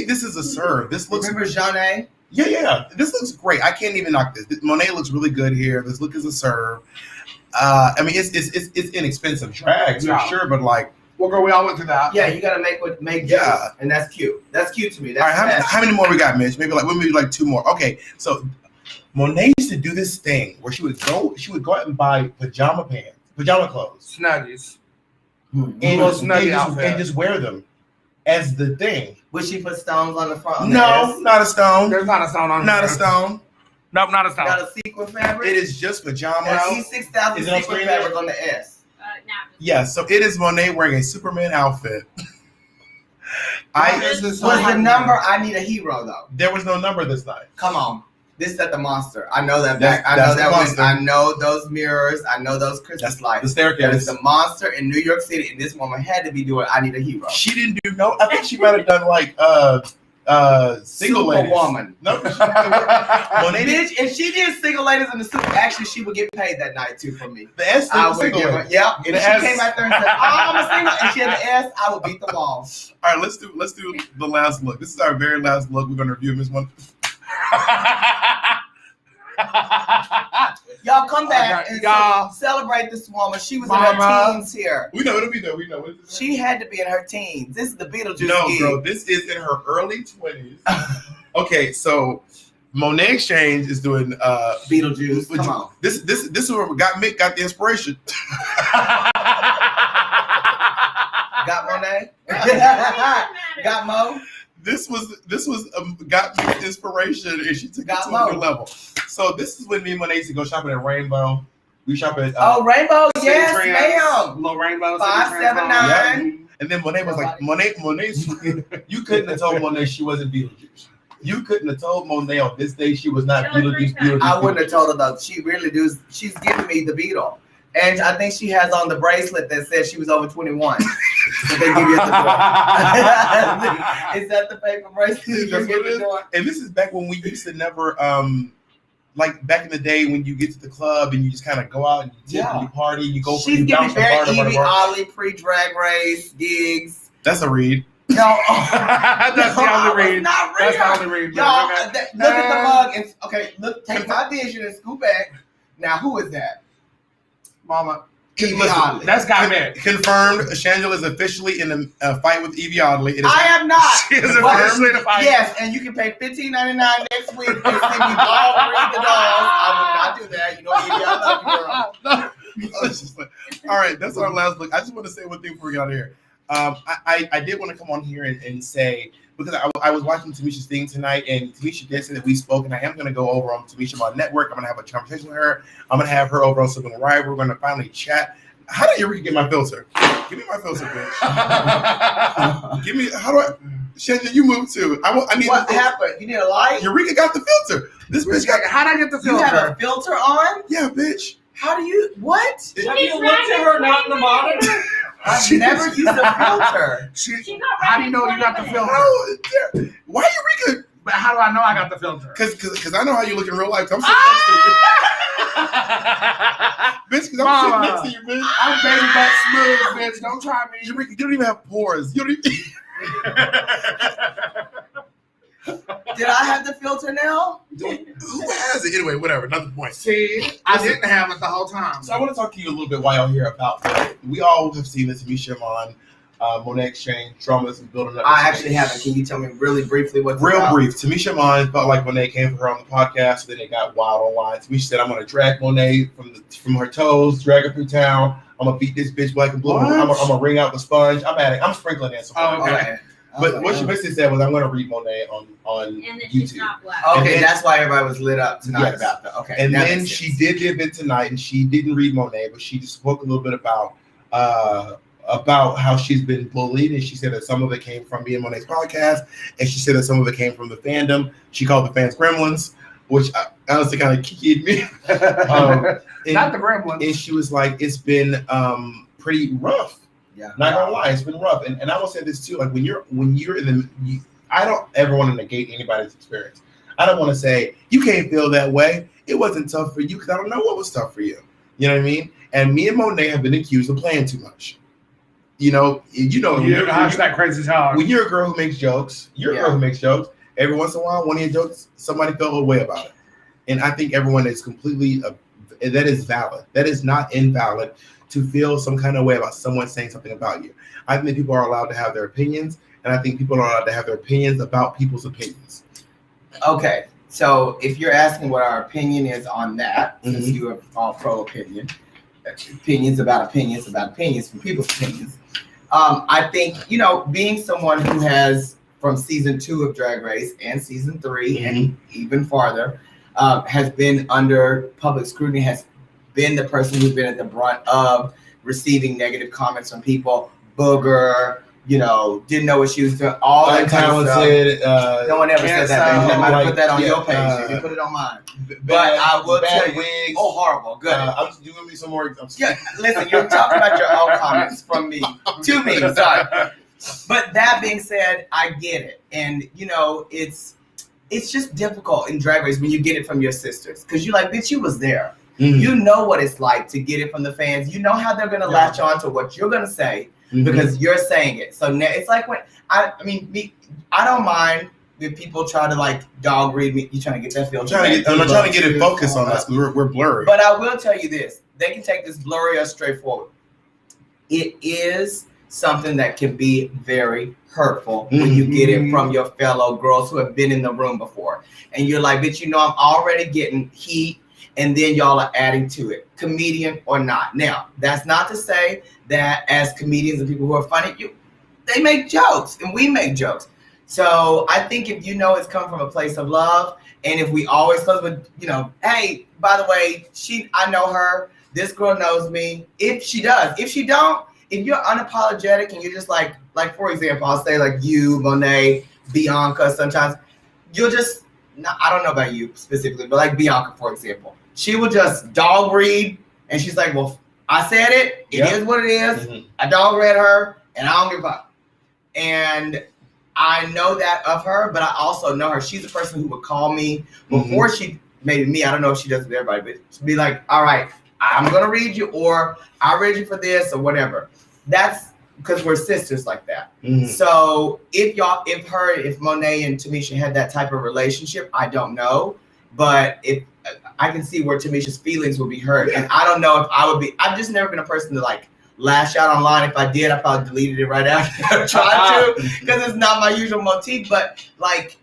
this is a serve. This looks. Remember Jeanne? Yeah. This looks great. I can't even knock this. Monet looks really good here. This look is a serve. I mean, it's inexpensive drags Yeah. for sure, but like, Well, girl, we all went through that. Yeah, you gotta make Yeah. yeah, and that's cute. That's cute to me. all right, That's how many more we got, Mitch? Maybe like two more. Okay, so Monet used to do this thing where she would go out and buy pajama clothes, Snuggies. and, Little snuggie outfit. and just wear them as the thing. Would she put stones on the front? On the No, S? not a stone. There's not a stone on Not a here. stone. Nope, not a stone. Got a sequin fabric. It is just pajamas. Now, E6000 Is it on sequin screen fabric there? on the S. Now. Yeah, so it is Monet wearing a Superman outfit. This is Was the so- number? I need a hero though. There was no number this night. Come on. This is at the monster. I know that That's- back. I know that's that the one. monster. I know those mirrors. I know those Christmas That's the lights. That is staircase. the monster in New York City, and this woman had to be doing I need a hero. She didn't do no. I think she might have done like single ladies. Superwoman. No, Monet did Bitch, if she did single ladies in the super, actually she would get paid that night too from me. the S. I would Single give her, ladies. yep. If The she S. came out there and said, "Oh, I'm a single," and she had the S, I would beat the wall. All right, let's do the last look. This is our very last look. We're gonna review this one. Y'all come back Okay, and y'all. celebrate this woman. She was in Mama. her teens here. We know it'll be there. We know. What is this? She had to be in her teens. This is the Beetlejuice No, gig. bro. This is in her early 20s. Okay, so Monet Exchange is doing Beetlejuice. Come on. This is where Mick got the inspiration. Monet? Got Mo? This was got me inspiration, and she took it Got to Mo. a new level. So this is when me and Monet used to go shopping at Rainbow. We shop at Rainbow, City yes, Trends. ma'am. Little rainbow. 579. And then Monet was like, Monet, you couldn't have told Monet she wasn't Beetlejuice. You couldn't have told Monet on this day she was not Beetlejuice. I wouldn't have told her though. She really does. She's giving me the Beetle. And I think she has on the bracelet that says she was over 21. So they give you at the door. Is that the paper bracelet? That's what it is. And this is back when we used to never, like back in the day when you get to the club and you just kind of go out and you tip and you party, you go. She's giving very Evie Oddly pre-drag race gigs. That's a read. No, That's the only read. Not That's the only read. Y'all, look at the mug and look. Take my vision and scoop back. Now, who is that? Mama. Evie Oddly. That's got me. Confirmed. Shangela is officially in a fight with Evie Oddly. It is I am not. She is officially in a fight. Yes, and you can pay $15.99 next week and see me all read the dolls. I will not do that. You know, Evie, I love you, girl. All right, that's our last look. I just want to say one thing before we get out of here. I did want to come on here and say, because I was watching Tamisha's thing tonight, and Tamisha did say that we spoke, and I am going to go over on Tamisha Iman Network. I'm going to have a conversation with her. I'm going to have her over on Southern Rival. We're going to finally chat. How did Eureka get my filter? Give me my filter, bitch. Give me, how do I, Shanja, you moved too. I need what happened? You need a light? Eureka got the filter. This bitch got, How'd I get the filter? You have a filter on? yeah, bitch. How do you, what? Have you looked at her not in the monitor? I've never used a filter. How do you know you got the filter? Why Eureka? But how do I know I got the filter? Because I know how you look in real life. I'm sitting next to you. Bitch, because I'm sitting next to you, bitch. I'm baby butt smooth, bitch. Don't try me. Eureka, you don't even have pores. You don't even... Did I have the filter now? Who has it? Anyway, whatever. Not the point. See, I didn't have it the whole time. So I want to talk to you a little bit while you're here about that. We all have seen the Tamisha Iman Monet exchange dramas and building up. I actually haven't. Can you tell me really briefly what's Real about? brief. Tamisha Iman felt like Monet came for her on the podcast, then it got wild online. Tamisha said, "I'm gonna drag Monet from her toes, drag her through town. I'm gonna beat this bitch black and blue. I'm gonna wring out the sponge. I'm sprinkling that support." Oh, okay. But what she basically said was, "I'm gonna read Monet on And then she's YouTube." not black. Okay, And then- that's why everybody was lit up tonight Yes. about that. Okay. And that then makes she sense. did the event tonight, and she didn't read Monet, but she just spoke a little bit about how she's been bullied, and she said that some of it came from me and Monet's podcast, and she said that some of it came from the fandom. She called the fans gremlins, which honestly kind of kicked me. Not the gremlins. And she was like, "It's been pretty rough." Yeah. Not gonna lie, it's been rough. And I will say this too: like when you're in I don't ever want to negate anybody's experience. I don't want to say you can't feel that way. It wasn't tough for you because I don't know what was tough for you. You know what I mean? And me and Monet have been accused of playing too much. That crazy talk. When you're a girl who makes jokes, you're a girl who makes jokes. Every once in a while, one of your jokes, somebody felt a way about it. And I think everyone is completely, that is valid. That is not invalid to feel some kind of way about someone saying something about you. I think people are allowed to have their opinions, and I think people are allowed to have their opinions about people's opinions. Okay, so if you're asking what our opinion is on that, since you are all pro opinion, opinions about opinions from people's opinions, I think, being someone who has, from season 2 of Drag Race and season 3 and even farther, has been under public scrutiny, has been the person who's been at the brunt of receiving negative comments from people, booger, didn't know what she was doing, all that kind of stuff. No one ever said that. You might put that on your page. You can put it on mine. But I will tell you, wigs. oh, horrible. Good. I'm just doing me some more. Yeah, listen, you're talking about your own comments from me to me. Sorry. But that being said, I get it. And, it's just difficult in Drag Race when you get it from your sisters. Because you're like, bitch, you was there. You know what it's like to get it from the fans. You know how they're going to latch on to what you're going to say because you're saying it. So now it's like when, I don't mind if people try to dog read me. You trying to get that filter? I'm trying to get it focused on us. We're blurry. But I will tell you this. They can take this blurry or straightforward. It is something that can be very hurtful when you get it from your fellow girls who have been in the room before. And you're like, bitch, I'm already getting heat, and then y'all are adding to it, comedian or not. Now, that's not to say that as comedians and people who are funny, they make jokes and we make jokes. So I think if you know it's come from a place of love, and if we always close with, hey, by the way, I know her. This girl knows me. If she does, if she don't, if you're unapologetic and you're just like for example, I'll say like you, Monet, Bianca. Sometimes you'll just, I don't know about you specifically, but like Bianca, for example, she will just dog read, and she's like, well, I said it. It is what it is. Mm-hmm. I dog read her, and I don't give a fuck. And I know that of her, but I also know her. She's a person who would call me before she maybe me. I don't know if she does it with everybody, but she'd be like, all right, I'm going to read you, or I read you for this or whatever. That's because we're sisters like that. Mm-hmm. So if Monet and Tamisha had that type of relationship, I don't know. But if I can see where Tamisha's feelings will be hurt. And I don't know if I would be, I've just never been a person to like lash out online. If I did, I probably deleted it right after I tried to, because it's not my usual motif. But like,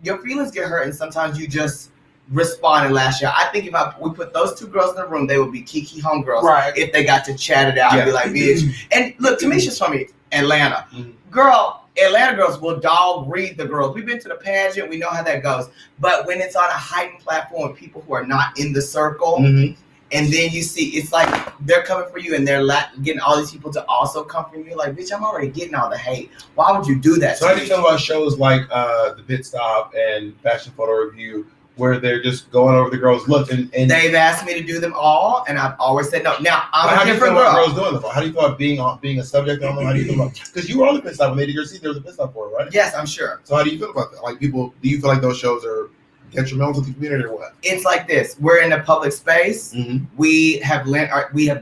your feelings get hurt, and sometimes you just respond and lash out. I think if we put those two girls in the room, they would be Kiki homegirls, right? If they got to chat it out and be like, bitch. And look, Tamisha's from Atlanta. Girl, Atlanta girls will dog read the girls. We've been to the pageant. We know how that goes. But when it's on a heightened platform with people who are not in the circle, and then you see, it's like they're coming for you, and they're getting all these people to also come for you. Like, bitch, I'm already getting all the hate. Why would you do that? So how do you feel about shows like The Pit Stop and Fashion Photo Review, where they're just going over the girls' look? And they've asked me to do them all, and I've always said no. Now, I'm a different girl. How do you feel about girls doing them? How do you feel about being a subject on them? How do you feel about, because you were on The Pit Stop when they did your season, there was a Pit Stop for it, right? Yes, I'm sure. So how do you feel about that? Like, do you feel like those shows are detrimental to the community or what? It's like this. We're in a public space. We have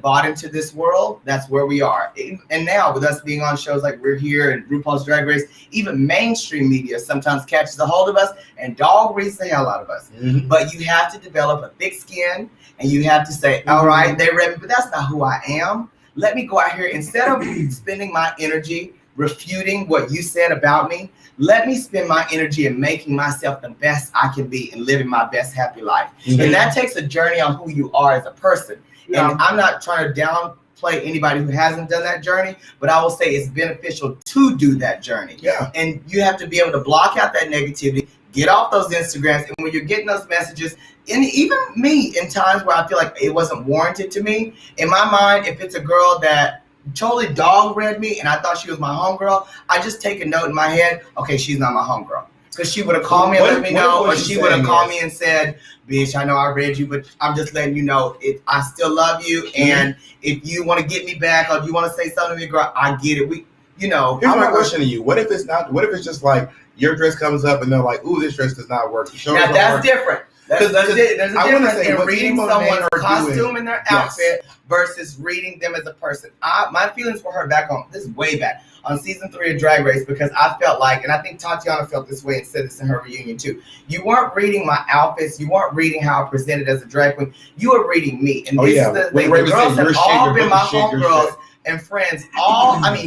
bought into this world. That's where we are. And now with us being on shows like We're Here and RuPaul's Drag Race, even mainstream media sometimes catches a hold of us and dog reads the hell out of us. But you have to develop a thick skin, and you have to say, all right, they read me, but that's not who I am. Let me go out here. Instead of spending my energy refuting what you said about me, let me spend my energy in making myself the best I can be and living my best happy life. And that takes a journey on who you are as a person. And I'm not trying to downplay anybody who hasn't done that journey, but I will say it's beneficial to do that journey. And you have to be able to block out that negativity, get off those Instagrams, and when you're getting those messages, and even me in times where I feel like it wasn't warranted to me, in my mind, if it's a girl that totally dog read me and I thought she was my homegirl, I just take a note in my head, okay, she's not my homegirl. Because she would have called me and let me know, or she would have called me and said, bitch, I know I read you, but I'm just letting you know, I still love you, and if you want to get me back or you want to say something to me, girl, I get it. Here's my question to you. What if it's just like your dress comes up and they're like, ooh, this dress does not work. Now that's different. There's a difference in reading someone's costume and their outfit versus reading them as a person. My feelings for her this is way back on season 3 of Drag Race, because I felt like, and I think Tatiana felt this way and said this in her reunion too, you weren't reading my outfits, you weren't reading how I presented as a drag queen, you were reading me. And this is the thing, the girls have all been my homegirls and friends.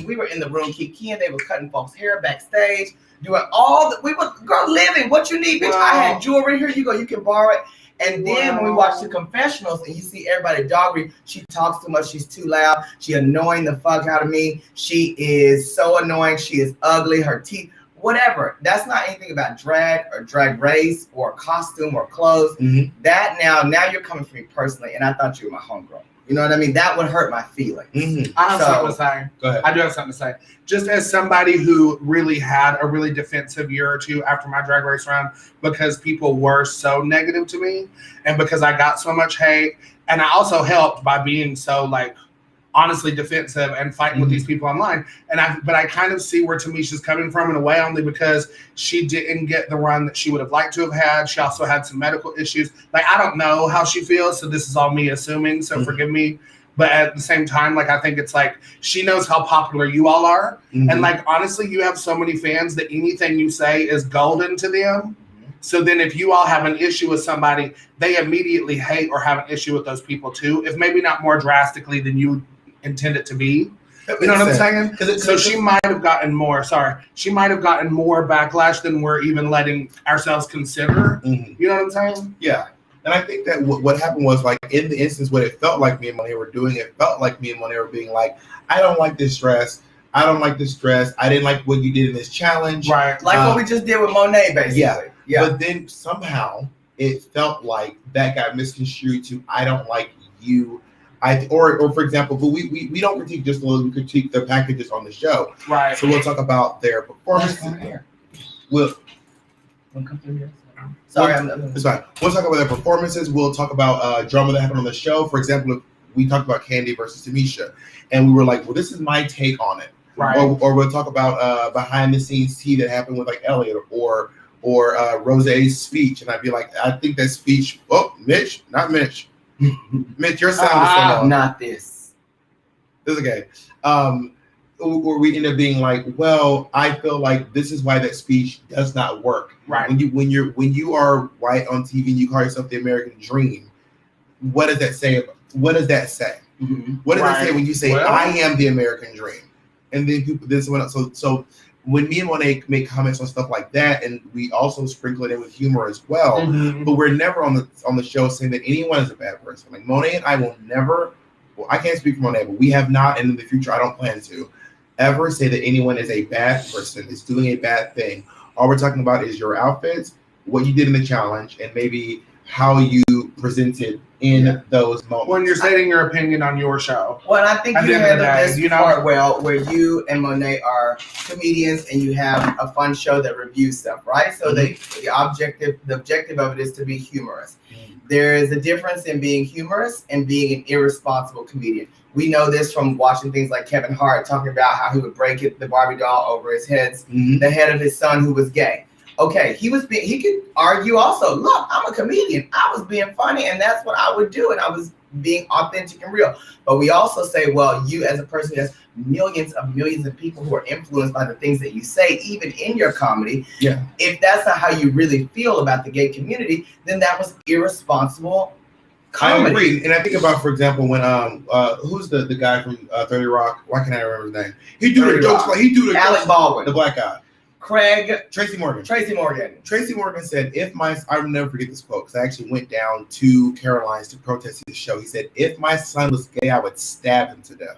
We were in the room, Kiki, and they were cutting folks' hair backstage, doing we were, girl, living, what you need, bitch, I had jewelry, here you go, you can borrow it. And then when we watch the confessionals and you see everybody doggery, she talks too much, she's too loud, she annoying the fuck out of me, she is so annoying, she is ugly, her teeth, whatever. That's not anything about drag or drag race or costume or clothes. That now you're coming for me personally, and I thought you were my homegirl. You know what I mean? That would hurt my feelings. I have something to say. Go ahead. I do have something to say. Just as somebody who really had a really defensive year or two after my Drag Race run, because people were so negative to me, and because I got so much hate, and I also helped by being so honestly defensive and fighting with these people online. But I kind of see where Tamisha's coming from in a way, only because she didn't get the run that she would have liked to have had. She also had some medical issues. I don't know how she feels, so this is all me assuming, so forgive me. But at the same time, I think it's she knows how popular you all are. And honestly, you have so many fans that anything you say is golden to them. So then if you all have an issue with somebody, they immediately hate or have an issue with those people too, if maybe not more drastically than you intend it to be. You know what I'm saying? So she might have gotten more backlash than we're even letting ourselves consider. You know what I'm saying? Yeah. And I think that what happened was, in the instance when it felt like me and Monet were doing it, felt like me and Monet were being like, I don't like this dress. I don't like this dress. I didn't like what you did in this challenge. Right. Like what we just did with Monet, basically. Yeah. But then somehow it felt like that got misconstrued to I don't like you. Or for example, but we don't critique just a little, we critique the packages on the show. Right. So we'll talk about their performance. We'll come through here. Sorry, it's fine. We'll talk about their performances. We'll talk about drama that happened on the show. For example, we talked about Candy versus Tamisha, and we were like, well, this is my take on it. Right. Or we'll talk about behind the scenes tea that happened with like Elliot or Rose's speech, and I'd be like, I think that speech. Oh, Mitch, not Mitch. Mitch, your sound is so low. Not this. This is okay. Or we end up being like, well, I feel like this is why that speech does not work. Right. When you are white on TV and you call yourself the American Dream, what does that say? What does that say? Mm-hmm. What does that say when you say Well, I am the American Dream? And then people this one so when me and Monet make comments on stuff like that, and we also sprinkle it in with humor as well, but we're never on the show saying that anyone is a bad person. Like Monet and I will never. Well, I can't speak for Monet, but we have not, and in the future, I don't plan to ever say that anyone is a bad person, is doing a bad thing. All we're talking about is your outfits, what you did in the challenge, and maybe how you presented in those moments. When you're stating your opinion on your show. Well, and I think At you the end of the handled day, this part well, where you and Monet are comedians and you have a fun show that reviews stuff, right? So the objective of it is to be humorous. There is a difference in being humorous and being an irresponsible comedian. We know this from watching things like Kevin Hart talking about how he would break the Barbie doll over his head, the head of his son who was gay. Okay, he could argue also, look, I'm a comedian. I was being funny and that's what I would do. And I was being authentic and real. But we also say, well, you as a person who has millions of people who are influenced by the things that you say, even in your comedy. Yeah. If that's not how you really feel about the gay community, then that was irresponsible comedy. I agree. And I think about, for example, when who's the guy from 30 Rock? Why can't I remember his name? He do the jokes like Alec Baldwin, the black guy. Tracy Morgan. Tracy Morgan said, I'll never forget this quote because I actually went down to Caroline's to protest his show. He said, if my son was gay, I would stab him to death.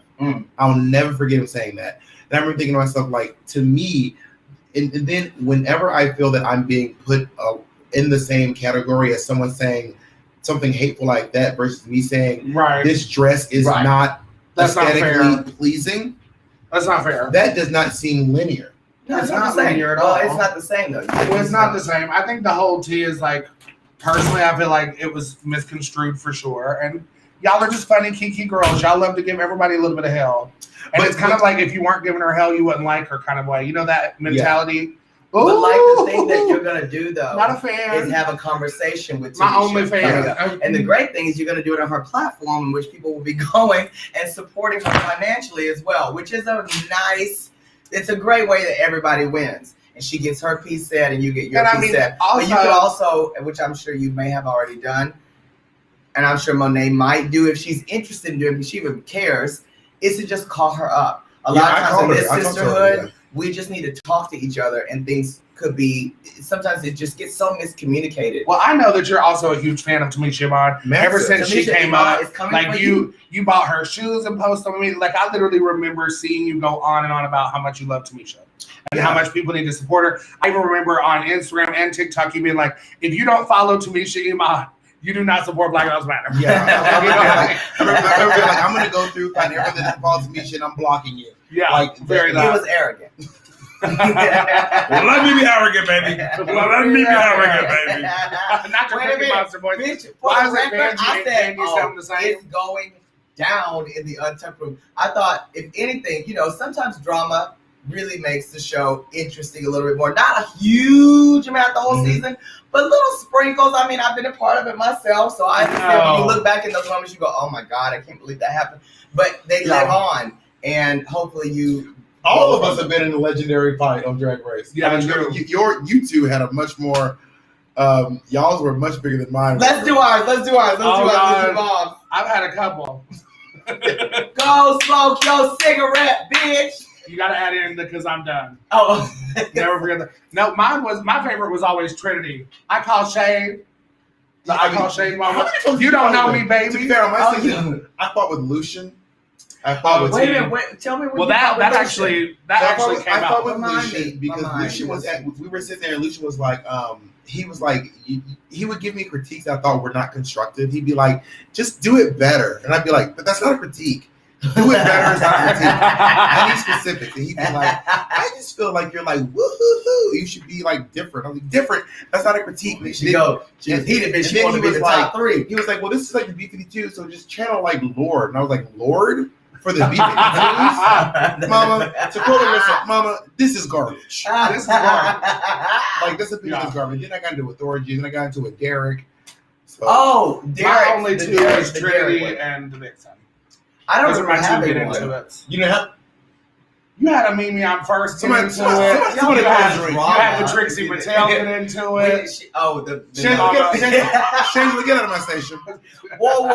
I'll never forget him saying that. And I remember thinking to myself, like, to me, and then whenever I feel that I'm being put in the same category as someone saying something hateful like that versus me saying, this dress is not aesthetically pleasing. That's not fair. That does not seem linear. No, it's not linear at all. It's not the same though. Well, it's not the same. I think the whole tea is like, personally, I feel like it was misconstrued for sure. And y'all are just funny, kiki girls. Y'all love to give everybody a little bit of hell. And it's kind of like if you weren't giving her hell, you wouldn't like her kind of way. You know that mentality? But like the thing that you're going to do though not a fan. is have a conversation with my Tamisha only fan. And the great thing is you're going to do it on her platform in which people will be going and supporting her financially as well, which is it's a great way that everybody wins. And she gets her piece said and you get your piece said. Also, but you could also, which I'm sure you may have already done, and I'm sure Monet might do if she's interested in doing it, if she even cares, is to just call her up. A lot of times in this sisterhood, we just need to talk to each other and things could be, sometimes it just gets so miscommunicated. Well, I know that you're also a huge fan of Tamisha Iman. Ever since she came up, like you bought her shoes and posted on me. Like I literally remember seeing you go on and on about how much you love Tamisha and how much people need to support her. I even remember on Instagram and TikTok you being like, if you don't follow Tamisha Iman, you do not support Black Lives Matter. Yeah. I remember like, I'm going to go through, find everything that follows Tamisha and I'm blocking you. Yeah, like very loud. He was arrogant. Well, let me be arrogant, baby. Let me be arrogant, baby. Not your Cookie Monster boy. Bitch, why is it Benji I said, the same? It's going down in the untucked room. I thought, if anything, sometimes drama really makes the show interesting a little bit more. Not a huge amount the whole season, but little sprinkles. I mean, I've been a part of it myself, so I understand when you look back in those moments, you go, oh my God, I can't believe that happened. But they live on, and hopefully you... All of us have been in a legendary fight on Drag Race. Yeah, I mean, you two had a much more... y'all's were much bigger than mine. Let's do ours. Let's do ours. I've had a couple. Go smoke your cigarette, bitch. You got to add in because I'm done. Oh. Never forget that. No, my favorite was always Trinity. I call shade. I call shade mama. You don't know me, baby. To be fair, on my season, I fought with Lucian I fought with Wait a T. minute. Wait, tell me what Well, you that thought actually came I thought out. with Remind me, Lucian because remind Lucian me. was we were sitting there and Lucian was like, he was like, he would give me critiques I thought were not constructive. He'd be like, just do it better. And I'd be like, but that's not a critique. Do it better is not a critique. I need specifics. And he'd be like, I just feel like you're like, woo-hoo-hoo. You should be like different. I was like, different? That's not a critique. She was heated, bitch. She wanted to be the top 3. He was like, well, this is like the B-52, so just channel like Lord. And I was like, Lord? For the B-52s? Mama, to quote Alyssa, Mama, this is garbage. This is garbage. Like, this opinion is garbage. Then I got into authority, then I got into a Derek. So. Oh, Derek. My only 2 is Trinity and the Vixen. I don't Those are remember my 2 having get one. into it. You know how? You had a Mimi on first. Somebody You had the Trixie Drama. Mattel get into it. The Shangela, get out of my station. whoa,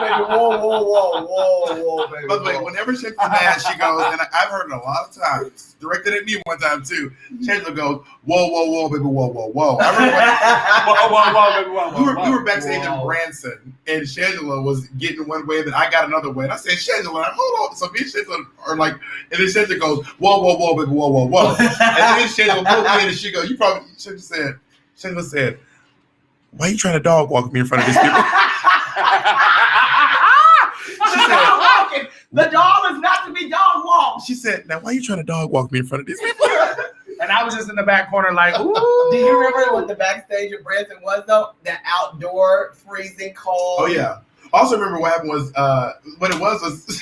baby, whoa, baby. By the way, whenever Shangela's mad, she goes, and I've heard it a lot of times, directed at me one time too. Shangela goes, whoa, baby, whoa. I remember when we were backstage in Branson, and Shangela was getting one way, then I got another way. And I said, Shangela, hold on. So me and Shangela are like, and then Shangela goes, whoa, baby, whoa. And then Shangela pulled me in and she goes, Shangela said, why are you trying to dog walk me in front of these people? She said, the dog is not to be dog walked. She said, now why are you trying to dog walk me in front of these people? And I was just in the back corner like, ooh. Do you remember what the backstage at Branson was though? That outdoor freezing cold. Oh yeah. Also remember what happened was what it was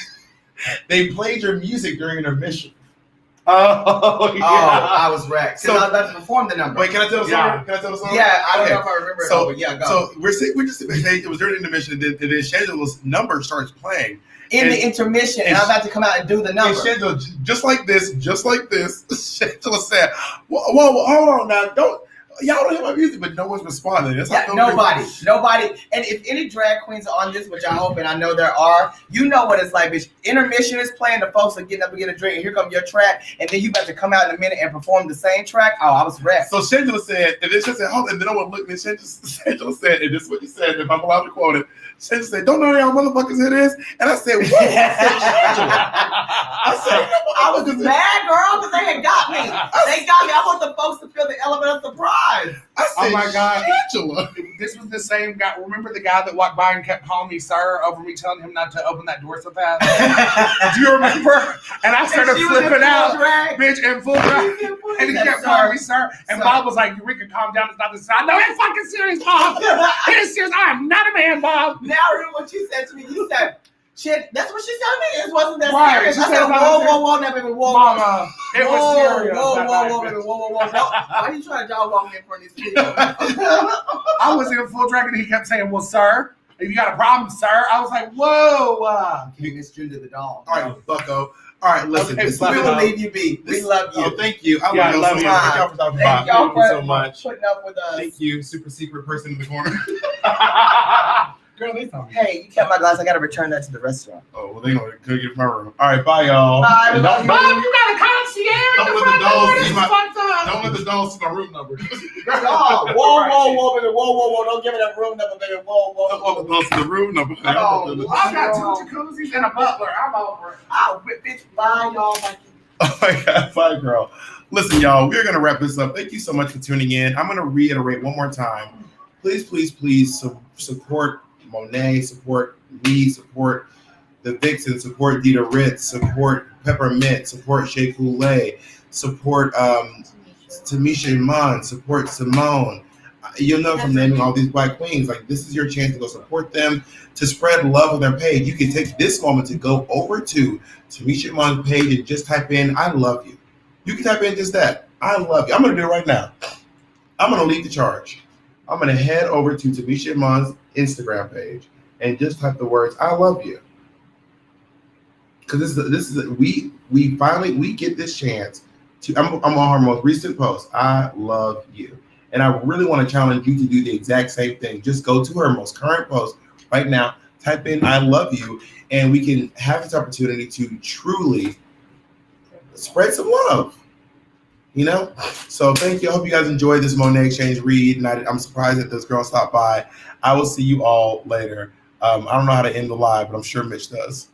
they played your music during intermission. Oh yeah. Oh, I was wrecked. So- So I was about to perform the number. Wait, can I tell the Yeah. song? Can I tell the song? Yeah, I don't Okay. know if I remember it, So- but yeah, go. So we're just it was during intermission, and then Shangela's number starts playing. in the intermission, and I'm about to come out and do the And number. Shangela, just like this, Shangela said, whoa, hold on now, y'all don't hear my music, but no one's responding. That's Yeah, how nobody. And if any drag queens are on this, which I hope and I know there are, you know what it's like, bitch. Intermission is playing, the folks are getting up and get a drink, and here comes your track, and then you about to come out in a minute and perform the same track. Oh, I was wrecked. So Shangela said, and then she said, hold on, and then no one looked, and Shangela said, and this is what she said, if I'm allowed to quote it, Shangela said, don't none of y'all motherfuckers hear this? And I said, what? I said, I was mad, girl, because they had got me. They got me. I want the folks to feel the element of surprise. I said, Oh my God. Shangela. This was the same guy. Remember the guy that walked by and kept calling me sir over me telling him not to open that door so fast? Do you remember? And I started And she was in flipping full out, drag. bitch, in full drag. And he kept calling me sir. And Sir. Bob was like, Eureka, calm down. It's not the side. No, it's fucking serious, Bob. It is serious. I am not a man, Bob. Now remember what you said to me. You said, shit, that's what she said to me. It wasn't that Right. serious. She I said said, it's not whoa, now, baby, whoa. Mama, it was serious. Whoa, that night, bitch. whoa. Why are you trying to dog walk me in front of these people? I was in full drag and he kept saying, well, sir, if you got a problem, sir. I was like, whoa. You misgendered the dog. All right, bucko. All right, listen. Okay, this We is- will leave you be. We love you. Oh, thank you. I Yeah, I love love you. you. Thank y'all for talking Thank about. y'all Thank you for so much. putting up with us. Thank you, super secret person in the corner. Girl, they told me. Hey, you kept my glass. I got to return that to the restaurant. Oh, well, they gonna cook it from my room. All right, bye, y'all. Bye, And love don't, you. don't, You got a concierge. Don't in let front the of dogs door. see It's my- fucked up. don't let the dogs see my room number. Dog. Whoa, baby. Whoa. Don't give me that room number, baby. Whoa. Don't let the dogs see the room number. Oh, I got 2 jacuzzis and a butler. I'm over it. I'll whip, bitch. Bye, y'all. Oh my God, bye, girl. Listen, y'all, we're gonna wrap this up. Thank you so much for tuning in. I'm gonna reiterate one more time. Please support Monet, support me, support the Vixen, support Dita Ritz, support Peppermint, support Shea Coulee, support Tamisha Iman, support Simone. You'll know from naming all these black queens, like this is your chance to go support them, to spread love on their page. You can take this moment to go over to Tamisha Iman's page and just type in, I love you. You can type in just that. I love you. I'm going to do it right now. I'm going to lead the charge. I'm going to head over to Tamisha Iman's Instagram page and just type the words, I love you. Because we finally get this chance to, I'm on her most recent post, I love you. And I really want to challenge you to do the exact same thing. Just go to her most current post right now, type in I love you, and we can have this opportunity to truly spread some love. You know? So thank you. I hope you guys enjoyed this Monet Exchange read. And I'm surprised that this girl stopped by. I will see you all later. I don't know how to end the live, but I'm sure Mitch does.